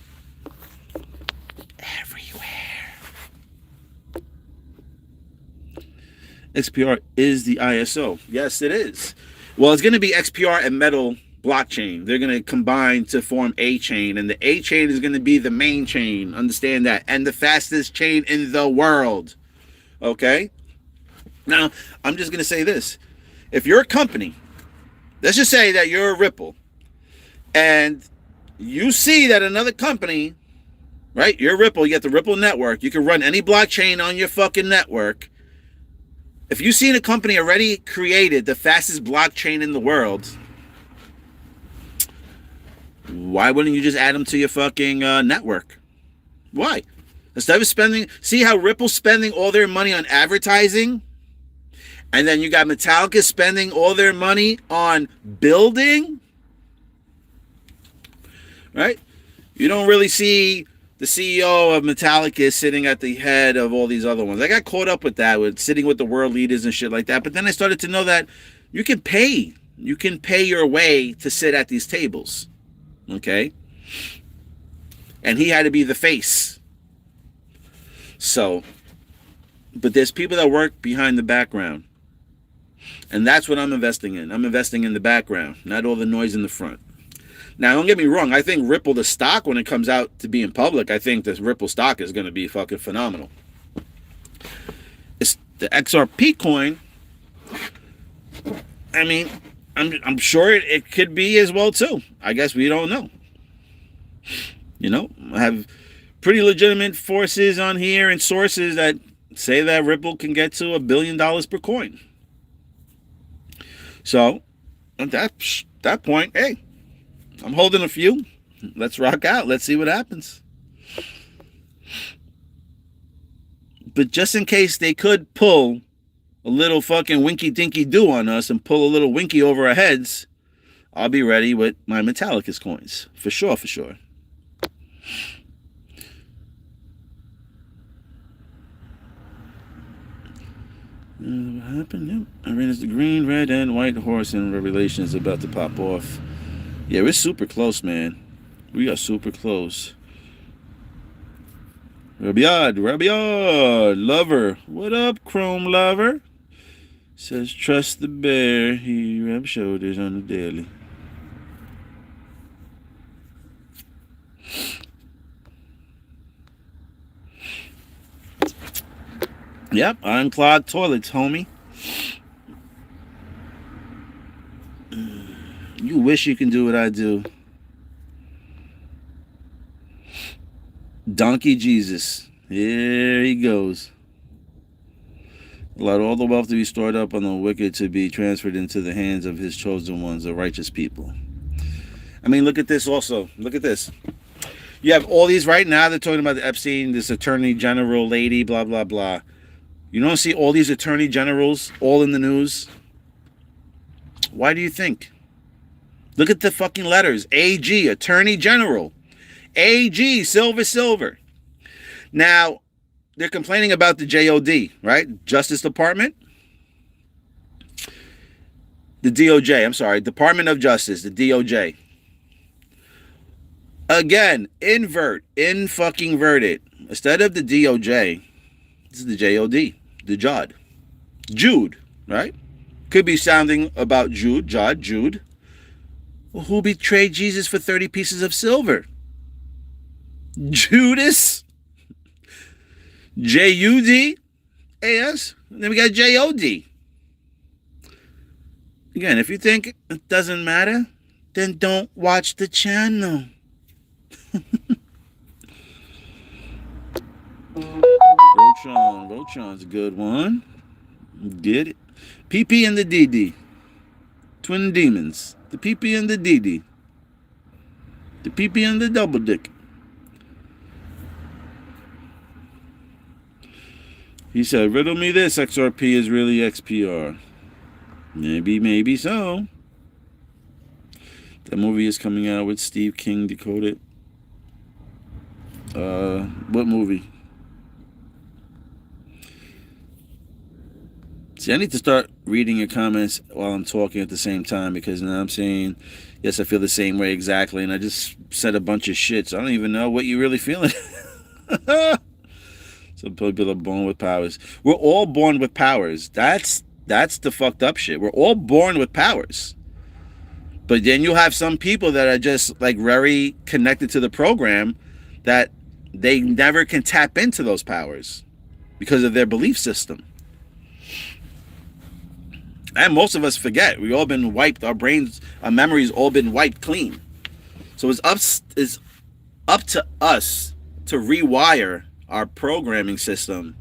XPR is the ISO. Yes, it is. Well, it's going to be XPR and Metal blockchain. They're going to combine to form a chain, and the A chain is going to be the main chain. Understand that. And the fastest chain in the world. Okay? Now, I'm just going to say this. If you're a company, let's just say that you're a Ripple, and you see that another company, right? You're Ripple, you got the Ripple network. You can run any blockchain on your fucking network. If you've seen a company already created the fastest blockchain in the world, why wouldn't you just add them to your fucking network? Why? Instead of spending, see how Ripple's spending all their money on advertising? And then you got Metallica spending all their money on building? Right? You don't really see the CEO of Metallica sitting at the head of all these other ones. I got caught up with that, with sitting with the world leaders and shit like that. But then I started to know that you can pay. You can pay your way to sit at these tables. Okay? And he had to be the face. So, but there's people that work behind the background. And that's what I'm investing in. I'm investing in the background, not all the noise in the front. Now, don't get me wrong. I think Ripple, the stock, when it comes out to be in public, I think this Ripple stock is going to be fucking phenomenal. It's the XRP coin. I mean, I'm sure it could be as well, too. I guess we don't know. You know, I have pretty legitimate forces on here and sources that say that Ripple can get to $1 billion per coin. So, at that point, hey, I'm holding a few. Let's rock out. Let's see what happens. But just in case they could pull a little fucking winky dinky do on us and pull a little winky over our heads, I'll be ready with my Metallica's coins. For sure, for sure. What happened? Yep. I ran as the green, red, and white horse in Revelation is about to pop off. Yeah, we're super close, man. We are super close. Rabiad, lover. What up, Chrome lover? Says, trust the bear. He rubs shoulders on the daily. Yep, unclogged toilets, homie. You wish you can do what I do. Donkey Jesus. Here he goes. Allowed all the wealth to be stored up on the wicked to be transferred into the hands of his chosen ones, the righteous people. I mean, look at this also. Look at this. You have all these right now. They're talking about the Epstein, this attorney general lady, blah, blah, blah. You don't see all these attorney generals all in the news? Why do you think? Look at the fucking letters. AG, Attorney General. AG, silver. Now, they're complaining about the JOD, right? Justice Department. The DOJ, I'm sorry. Department of Justice, the DOJ. Again, invert it. Instead of the DOJ, this is the JOD, the Jod. Jude, right? Could be sounding about Jude. Well, who betrayed Jesus for 30 pieces of silver? Judas? J-U-D-A-S? Then we got J-O-D. Again, if you think it doesn't matter, then don't watch the channel. Rotron's a good one. Get it. PP and the DD. Twin demons. The PP and the DD. The PP and the double dick. He said, riddle me this, XRP is really XPR. Maybe so. That movie is coming out with Steve King Decoded. What movie? See, I need to start reading your comments while I'm talking at the same time, because now I'm saying, yes, I feel the same way exactly, and I just said a bunch of shit, so I don't even know what you're really feeling. Some people are born with powers. We're all born with powers. That's the fucked up shit. We're all born with powers. But then you have some people that are just like very connected to the program that they never can tap into those powers because of their belief system. And most of us forget. We all been wiped. Our brains, our memories, all been wiped clean. So it's up to us to rewire our programming system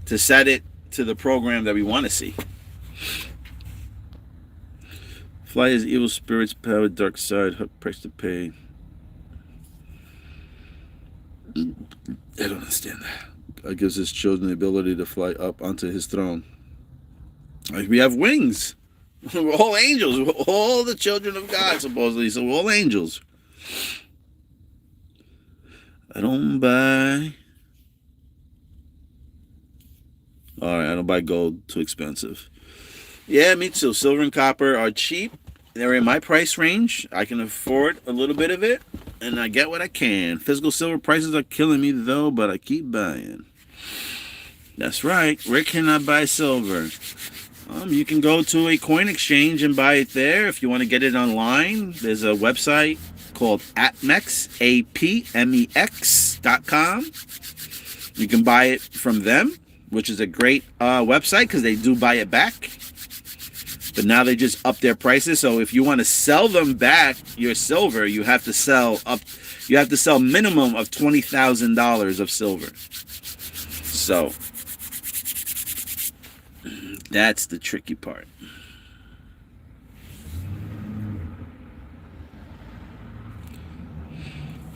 to set it to the program that we want to see. Fly is evil spirits, power, dark side, price to pay. I don't understand that. God gives his children the ability to fly up onto his throne. Like we have wings. We're all angels. We're all the children of God, supposedly. So we're all angels. I don't buy. Alright, I don't buy gold. Too expensive. Yeah, me too. Silver and copper are cheap. They're in my price range. I can afford a little bit of it. And I get what I can. Physical silver prices are killing me though, but I keep buying. That's right. Where can I buy silver? You can go to a coin exchange and buy it there. If you want to get it online, there's a website called Apmex, APMEX.com. You can buy it from them, which is a great website because they do buy it back. But now they just up their prices. So if you want to sell them back your silver, you have to sell minimum of $20,000 of silver. So that's the tricky part.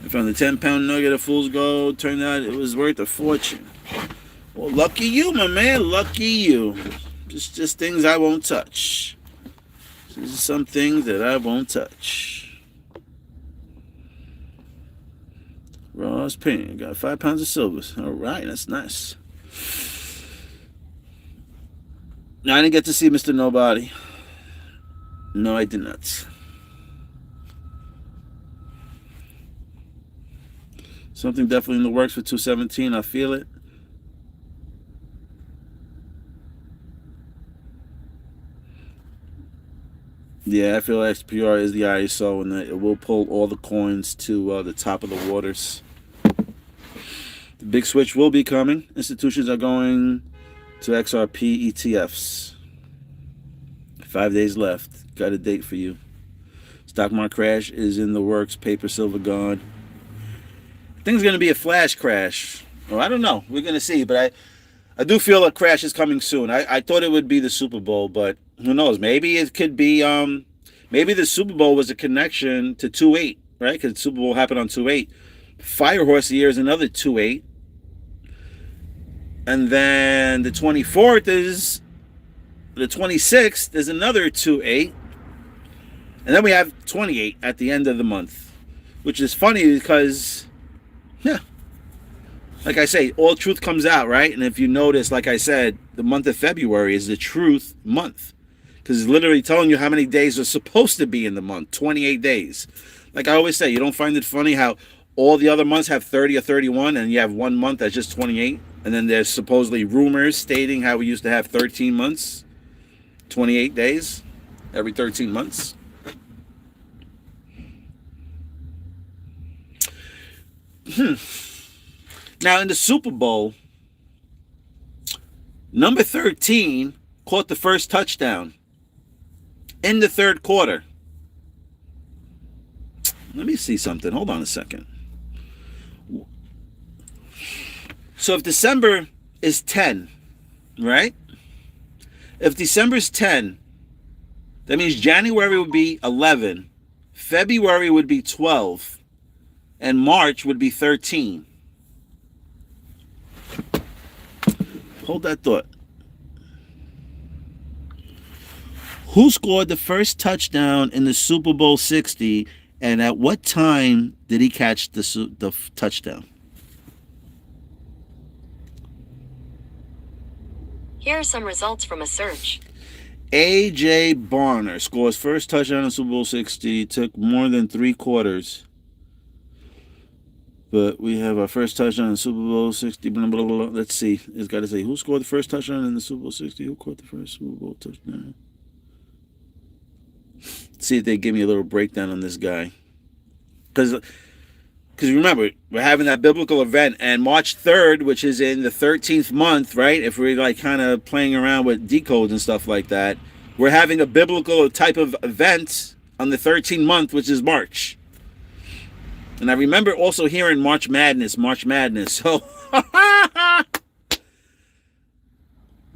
I found the 10-pound nugget of fool's gold. Turned out it was worth a fortune. Well, lucky you, my man. Lucky you. Just things I won't touch. These are some things that I won't touch. Ross Payne. Got 5 pounds of silver. All right, that's nice. No, I didn't get to see Mr. Nobody. No, I did not. Something definitely in the works for 217. I feel it. Yeah, I feel XPR is the ISO, and it will pull all the coins to the top of the waters. The big switch will be coming. Institutions are going to XRP ETFs. 5 days left. Got a date for you. Stock market crash is in the works. Paper, silver gone. I think it's going to be a flash crash. Well, I don't know. We're going to see, but I do feel a crash is coming soon. I thought it would be the Super Bowl, but who knows? Maybe it could be, maybe the Super Bowl was a connection to 2/8, right? Because the Super Bowl happened on 2/8. Fire Horse year is another 2/8. And then the 24th is, the 26th is another 2/8. And then we have 28 at the end of the month, which is funny because, yeah, like I say, all truth comes out, right? And if you notice, like I said, the month of February is the truth month. Because it's literally telling you how many days are supposed to be in the month. 28 days. Like I always say, you don't find it funny how all the other months have 30 or 31 and you have 1 month that's just 28? And then there's supposedly rumors stating how we used to have 13 months, 28 days every 13 months. Now in the Super Bowl, number 13 caught the first touchdown in the third quarter. Let me see something. Hold on a second. So if December is 10, right? If December is 10, that means January would be 11, February would be 12, and March would be 13. Hold that thought. Who scored the first touchdown in the Super Bowl 60, and at what time did he catch the touchdown? Here are some results from a search. A.J. Barner scores first touchdown in Super Bowl 60. Took more than 3 quarters. But we have our first touchdown in Super Bowl 60. Blah, blah, blah. Let's see. It's got to say, who scored the first touchdown in the Super Bowl 60? Who caught the first Super Bowl touchdown? Let's see if they give me a little breakdown on this guy. Because remember, we're having that biblical event. And March 3rd, which is in the 13th month, right? If we're like kind of playing around with decodes and stuff like that, we're having a biblical type of event on the 13th month, which is March. And I remember also hearing March Madness. So,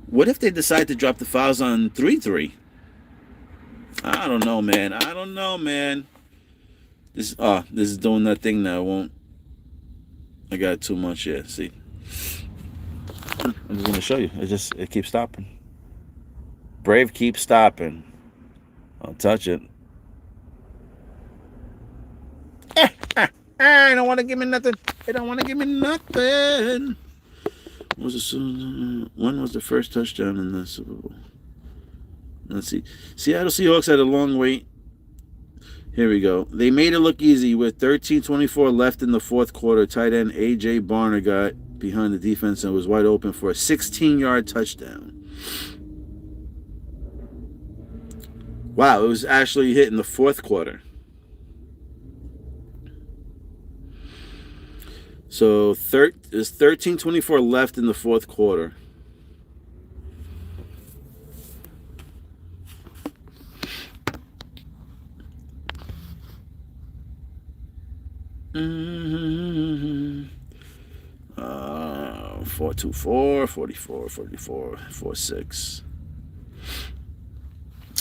what if they decide to drop the files on 3-3? I don't know, man. This is doing that thing now. I got too much here. See, I'm just gonna show you. It keeps stopping. Brave keeps stopping. I'll touch it. I don't want to give me nothing. When was the first touchdown in the Super Bowl? Let's see. Seattle Seahawks had a long wait. Here we go. They made it look easy with 13:24 left in the fourth quarter. Tight end A.J. Barner got behind the defense and was wide open for a 16-yard touchdown. Wow, it was actually hit in the fourth quarter. So there's 13:24 left in the fourth quarter. Mm-hmm. 424, 44, 44, 46.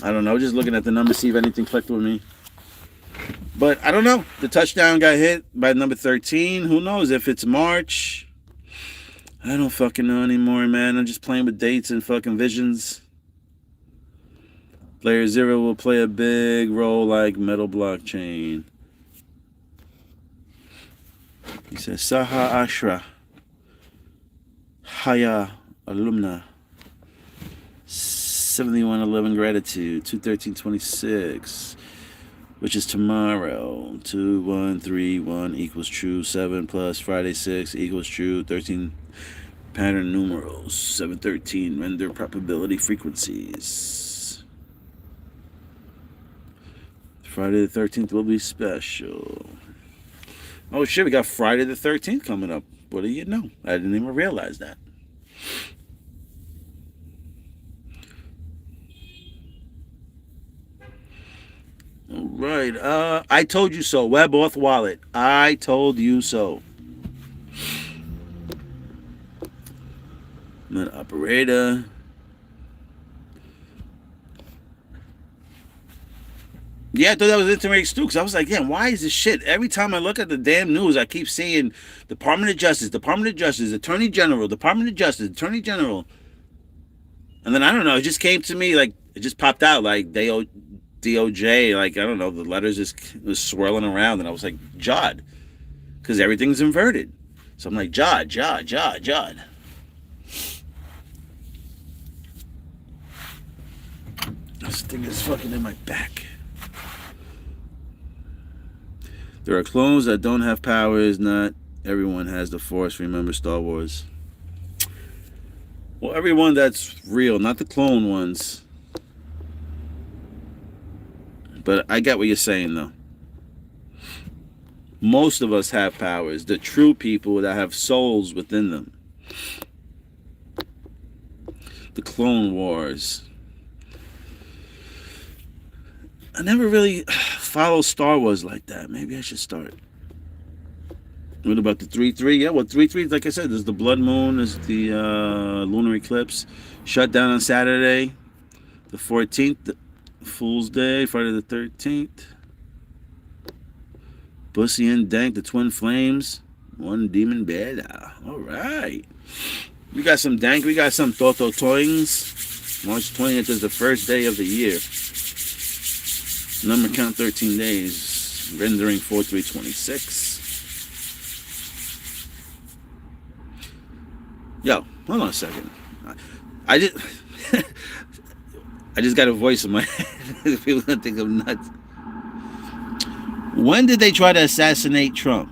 I don't know. Just looking at the numbers, see if anything clicked with me. But I don't know. The touchdown got hit by number 13. Who knows if it's March? I don't fucking know anymore, man. I'm just playing with dates and fucking visions. Player 0 will play a big role like metal blockchain. He says, Saha Ashra. Haya Alumna. 7111 gratitude. 21326. Which is tomorrow. 2131 equals true. 7 plus Friday 6 equals true. 13 pattern numerals. 713 render probability frequencies. Friday the 13th will be special. Oh shit, we got Friday the 13th coming up. What do you know? I didn't even realize that. All right. I told you so. Web auth wallet. I told you so. Net operator. Yeah, I thought that was interesting too, because I was like, damn, why is this shit? Every time I look at the damn news, I keep seeing Department of Justice, Attorney General, Department of Justice, Attorney General. And then, I don't know, it just came to me, like, it just popped out, like, DOJ, like, I don't know, the letters just was swirling around, and I was like, Jod, because everything's inverted. So I'm like, Jod. This thing is fucking in my back. There are clones that don't have powers. Not everyone has the Force. Remember Star Wars. Well, everyone that's real, not the clone ones. But I get what you're saying, though. Most of us have powers. The true people that have souls within them. The Clone Wars. I never really follow Star Wars like that. Maybe I should start. What about the 3-3? Yeah, well, 3-3, like I said, there's the blood moon, there's the lunar eclipse. Shut down on Saturday, the 14th, Fool's Day, Friday the 13th. Bussy and Dank, the Twin Flames. One Demon Beda. All right. We got some Dank, we got some Toto Toings. March 20th is the first day of the year. Number count 13 days, rendering 4/3/26. Yo, hold on a second. I just got a voice in my head. People gonna think I'm nuts. When did they try to assassinate Trump?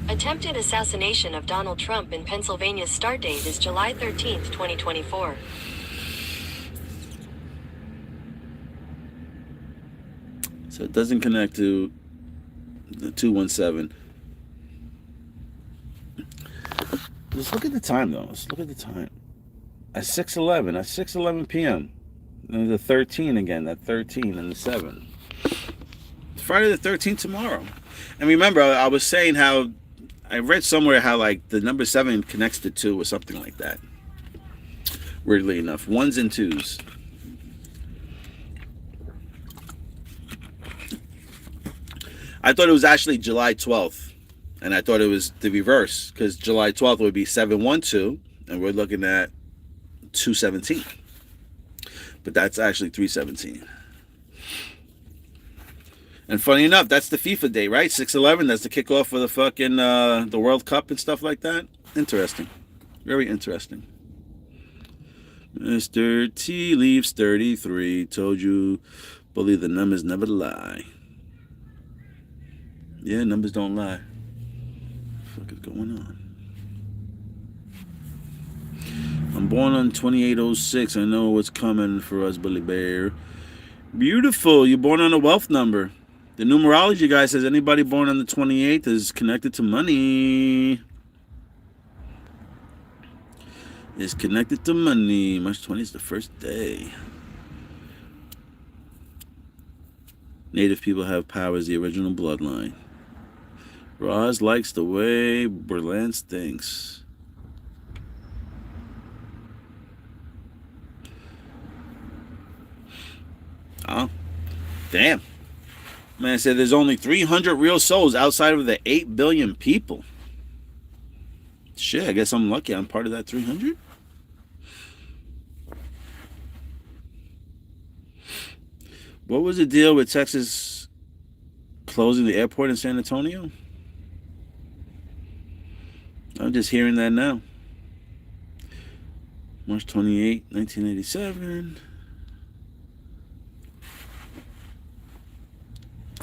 Attempted assassination of Donald Trump in Pennsylvania's start date is July 13th, 2024. So it doesn't connect to the 217. Just look at the time, though. Let's look at the time. At 6:11. At 6:11 p.m. And the 13 again. That 13 and the 7. It's Friday the 13th tomorrow. And remember, I was saying how I read somewhere how like the number 7 connects to 2 or something like that. Weirdly enough, 1s and 2s. I thought it was actually July 12th, and I thought it was the reverse because July 12th would be 712, and we're looking at 217. But that's actually 317. And funny enough, that's the FIFA day, right? 6/11. That's the kickoff for the fucking the World Cup and stuff like that. Interesting, very interesting. Mr. T leaves 33. Told you, believe the numbers never lie. Yeah, numbers don't lie. What the fuck is going on? I'm born on 2806. I know what's coming for us, Bully Bear. Beautiful. You're born on a wealth number. The numerology guy says anybody born on the 28th is connected to money. Is connected to money. March 20th is the first day. Native people have power as the original bloodline. Roz likes the way Berlance thinks. Oh, damn. Man said there's only 300 real souls outside of the 8 billion people. Shit, I guess I'm lucky I'm part of that 300. What was the deal with Texas closing the airport in San Antonio? I'm just hearing that now. March 28, 1987.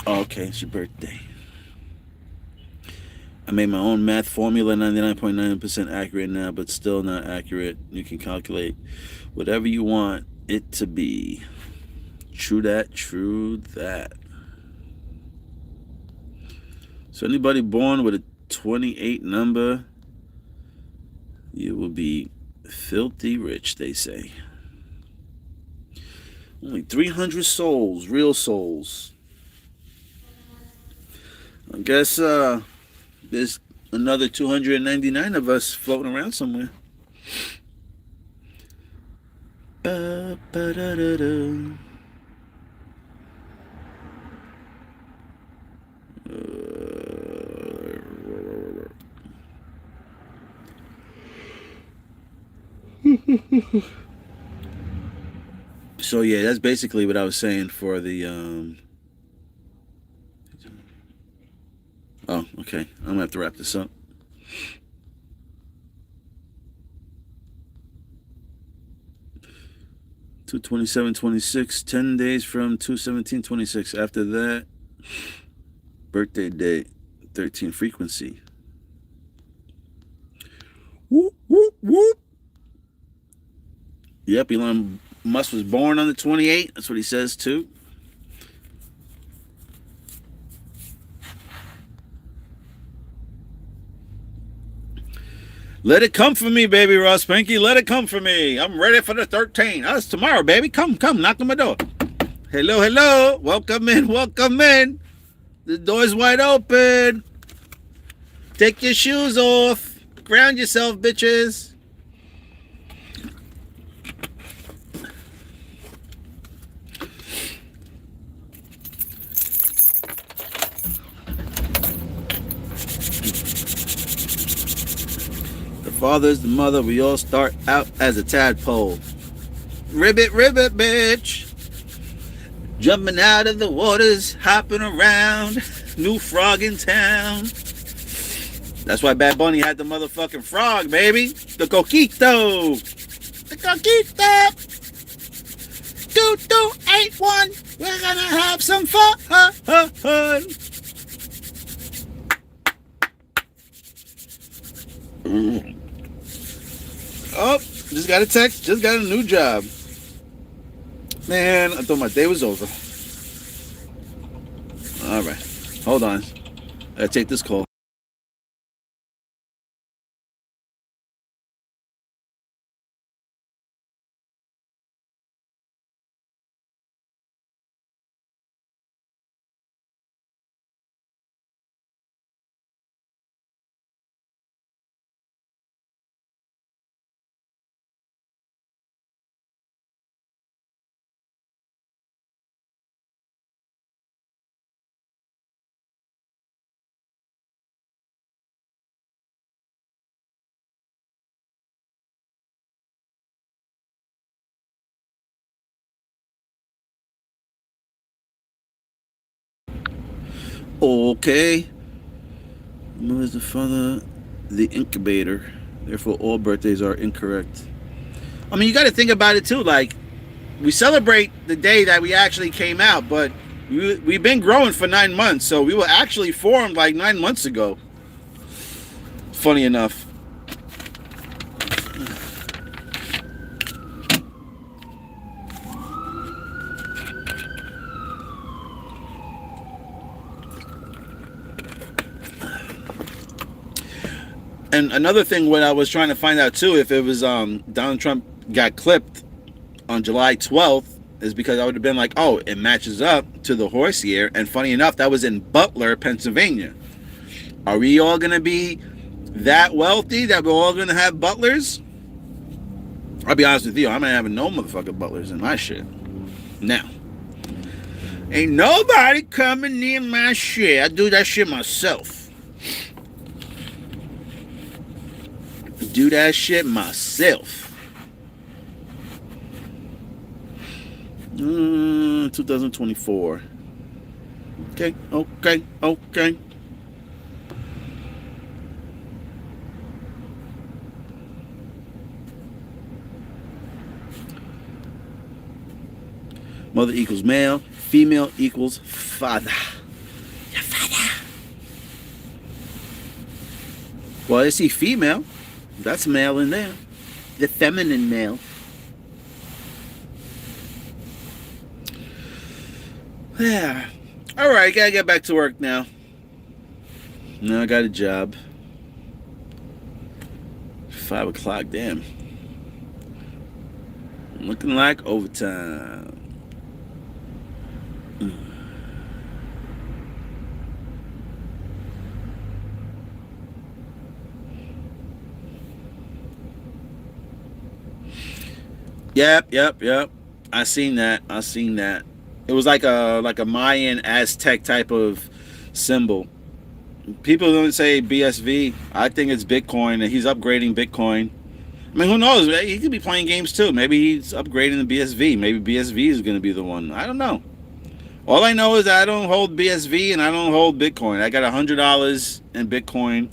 Oh, okay, it's your birthday. I made my own math formula, 99.9% accurate now, but still not accurate. You can calculate whatever you want it to be. True that, true that. So anybody born with a 28 number, you will be filthy rich, they say. Only 300 souls, real souls. I guess there's another 299 of us floating around somewhere. Ba-ba-da-da-da. So yeah, that's basically what I was saying for the oh, okay. I'm gonna have to wrap this up. To 27-26, 10 days from 2/17-26. After that, birthday date, 13 frequency. Whoop, whoop, whoop. Yep, Elon Musk was born on the 28th. That's what he says too. Let it come for me, baby Ross Spanky. Let it come for me. I'm ready for the 13. That's tomorrow, baby. Come, knock on my door. Hello, hello. Welcome in, welcome in. The door's wide open. Take your shoes off. Ground yourself, bitches. Father's the mother, we all start out as a tadpole. Ribbit, bitch. Jumping out of the waters, hopping around. New frog in town. That's why Bad Bunny had the motherfucking frog, baby. The coquito. The coquito. 2281. We're gonna have some fun. Oh, just got a text. Just got a new job. Man, I thought my day was over. All right. Hold on. I gotta take this call. Okay. Who is the father? The incubator. Therefore, all birthdays are incorrect. I mean, you got to think about it too. Like, we celebrate the day that we actually came out, but we've been growing for 9 months, so we were actually formed like 9 months ago. Funny enough. And another thing, what I was trying to find out too, if it was Donald Trump got clipped on July 12th, is because I would have been like, oh, it matches up to the horse year. And funny enough, that was in Butler, Pennsylvania. Are we all going to be that wealthy that we're all going to have butlers? I'll be honest with you, I'm not having no motherfucking butlers in my shit. Now, ain't nobody coming near my shit. I do that shit myself. Do that shit myself. 2024. Okay. Mother equals male. Female equals father. Your father. Well, I see female. That's male in there. The feminine male. Yeah. Alright, gotta get back to work now. Now I got a job. 5 o'clock, damn. Looking like overtime. Yep. I seen that. It was like a Mayan Aztec type of symbol. People don't say BSV. I think it's Bitcoin, and he's upgrading Bitcoin. I mean, who knows? He could be playing games too. Maybe he's upgrading the BSV. Maybe BSV is going to be the one. I don't know. All I know is that I don't hold BSV and I don't hold Bitcoin. I got $100 in Bitcoin,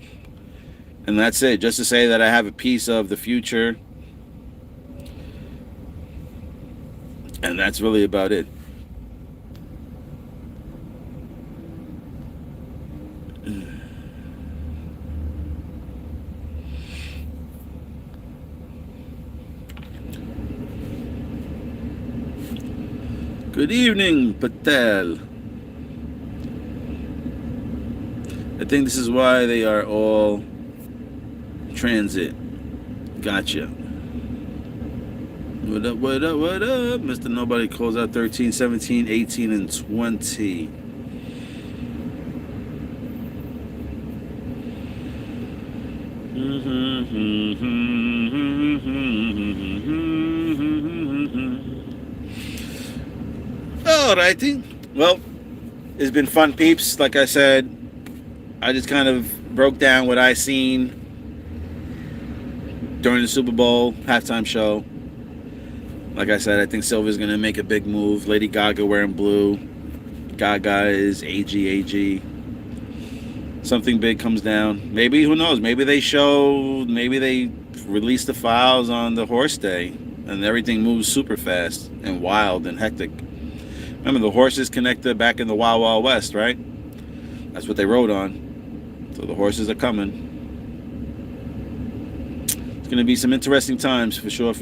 and that's it. Just to say that I have a piece of the future. And that's really about it. Good evening, Patel. I think this is why they are all transit. Gotcha. What up? Mr. Nobody calls out 13, 17, 18, and 20. Alrighty. Well, it's been fun, peeps. Like I said, I just kind of broke down what I seen during the Super Bowl halftime show. Like I said, I think Silver's going to make a big move. Lady Gaga wearing blue. Gaga is AG. Something big comes down. Maybe, who knows? Maybe they release the files on the horse day and everything moves super fast and wild and hectic. Remember, the horses connected back in the Wild Wild West, right? That's what they rode on. So the horses are coming. It's going to be some interesting times for sure.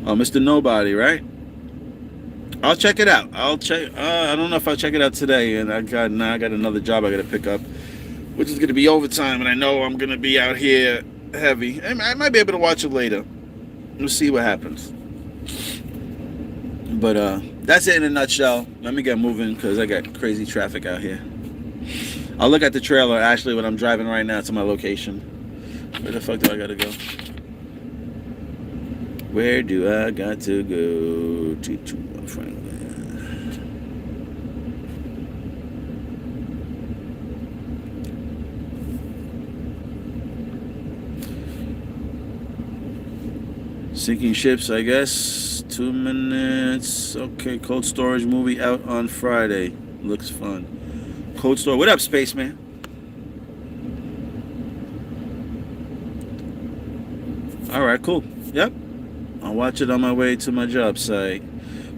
Oh, Mr. Nobody, right? I'll check it out. I don't know if I'll check it out today, and I got another job I got to pick up, which is going to be overtime, and I know I'm going to be out here heavy. I might be able to watch it later. We'll see what happens. But that's it in a nutshell. Let me get moving because I got crazy traffic out here. I'll look at the trailer actually when I'm driving right now to my location. Where the fuck do I got to go? Where do I got to go to my friend? Sinking ships, I guess, 2 minutes. Okay, Cold Storage movie out on Friday. Looks fun. Cold Store. What up, Spaceman? Alright, cool. Yep. I'll watch it on my way to my job site.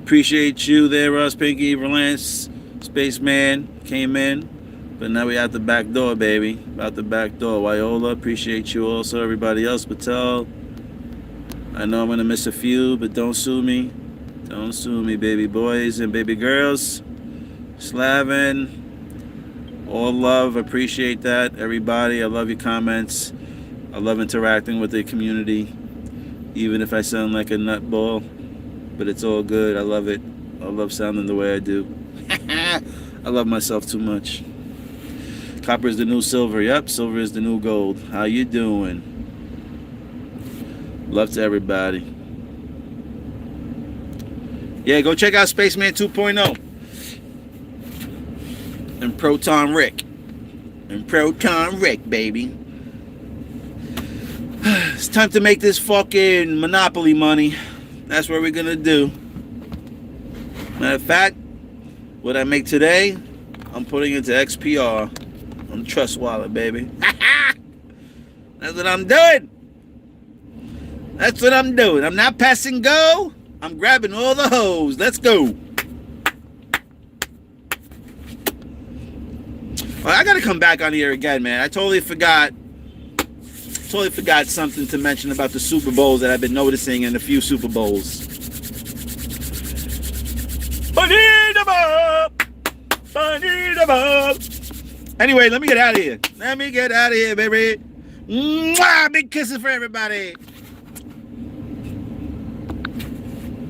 Appreciate you there, Ross, Pinky, Relance, Spaceman came in. But now we out the back door, baby. Out the back door. Wyola, appreciate you also. Everybody else, Patel. I know I'm going to miss a few, but don't sue me. Don't sue me, baby boys and baby girls. Slavin. All love. Appreciate that. Everybody, I love your comments. I love interacting with the community. Even if I sound like a nutball. But it's all good. I love it. I love sounding the way I do. I love myself too much. Copper is the new silver. Yep, silver is the new gold. How you doing? Love to everybody. Yeah, go check out Spaceman 2.0. And Proton Rick. And Proton Rick, baby. It's time to make this fucking Monopoly money. That's what we're gonna do. Matter of fact, what I make today, I'm putting into XPR. On Trust Wallet, baby. That's what I'm doing. That's what I'm doing. I'm not passing go. I'm grabbing all the hoes. Let's go. Well, I gotta come back on here again, man. I totally forgot something to mention about the Super Bowls that I've been noticing in a few Super Bowls. Anyway, let me get out of here. Baby. Mwah! Big kisses for everybody.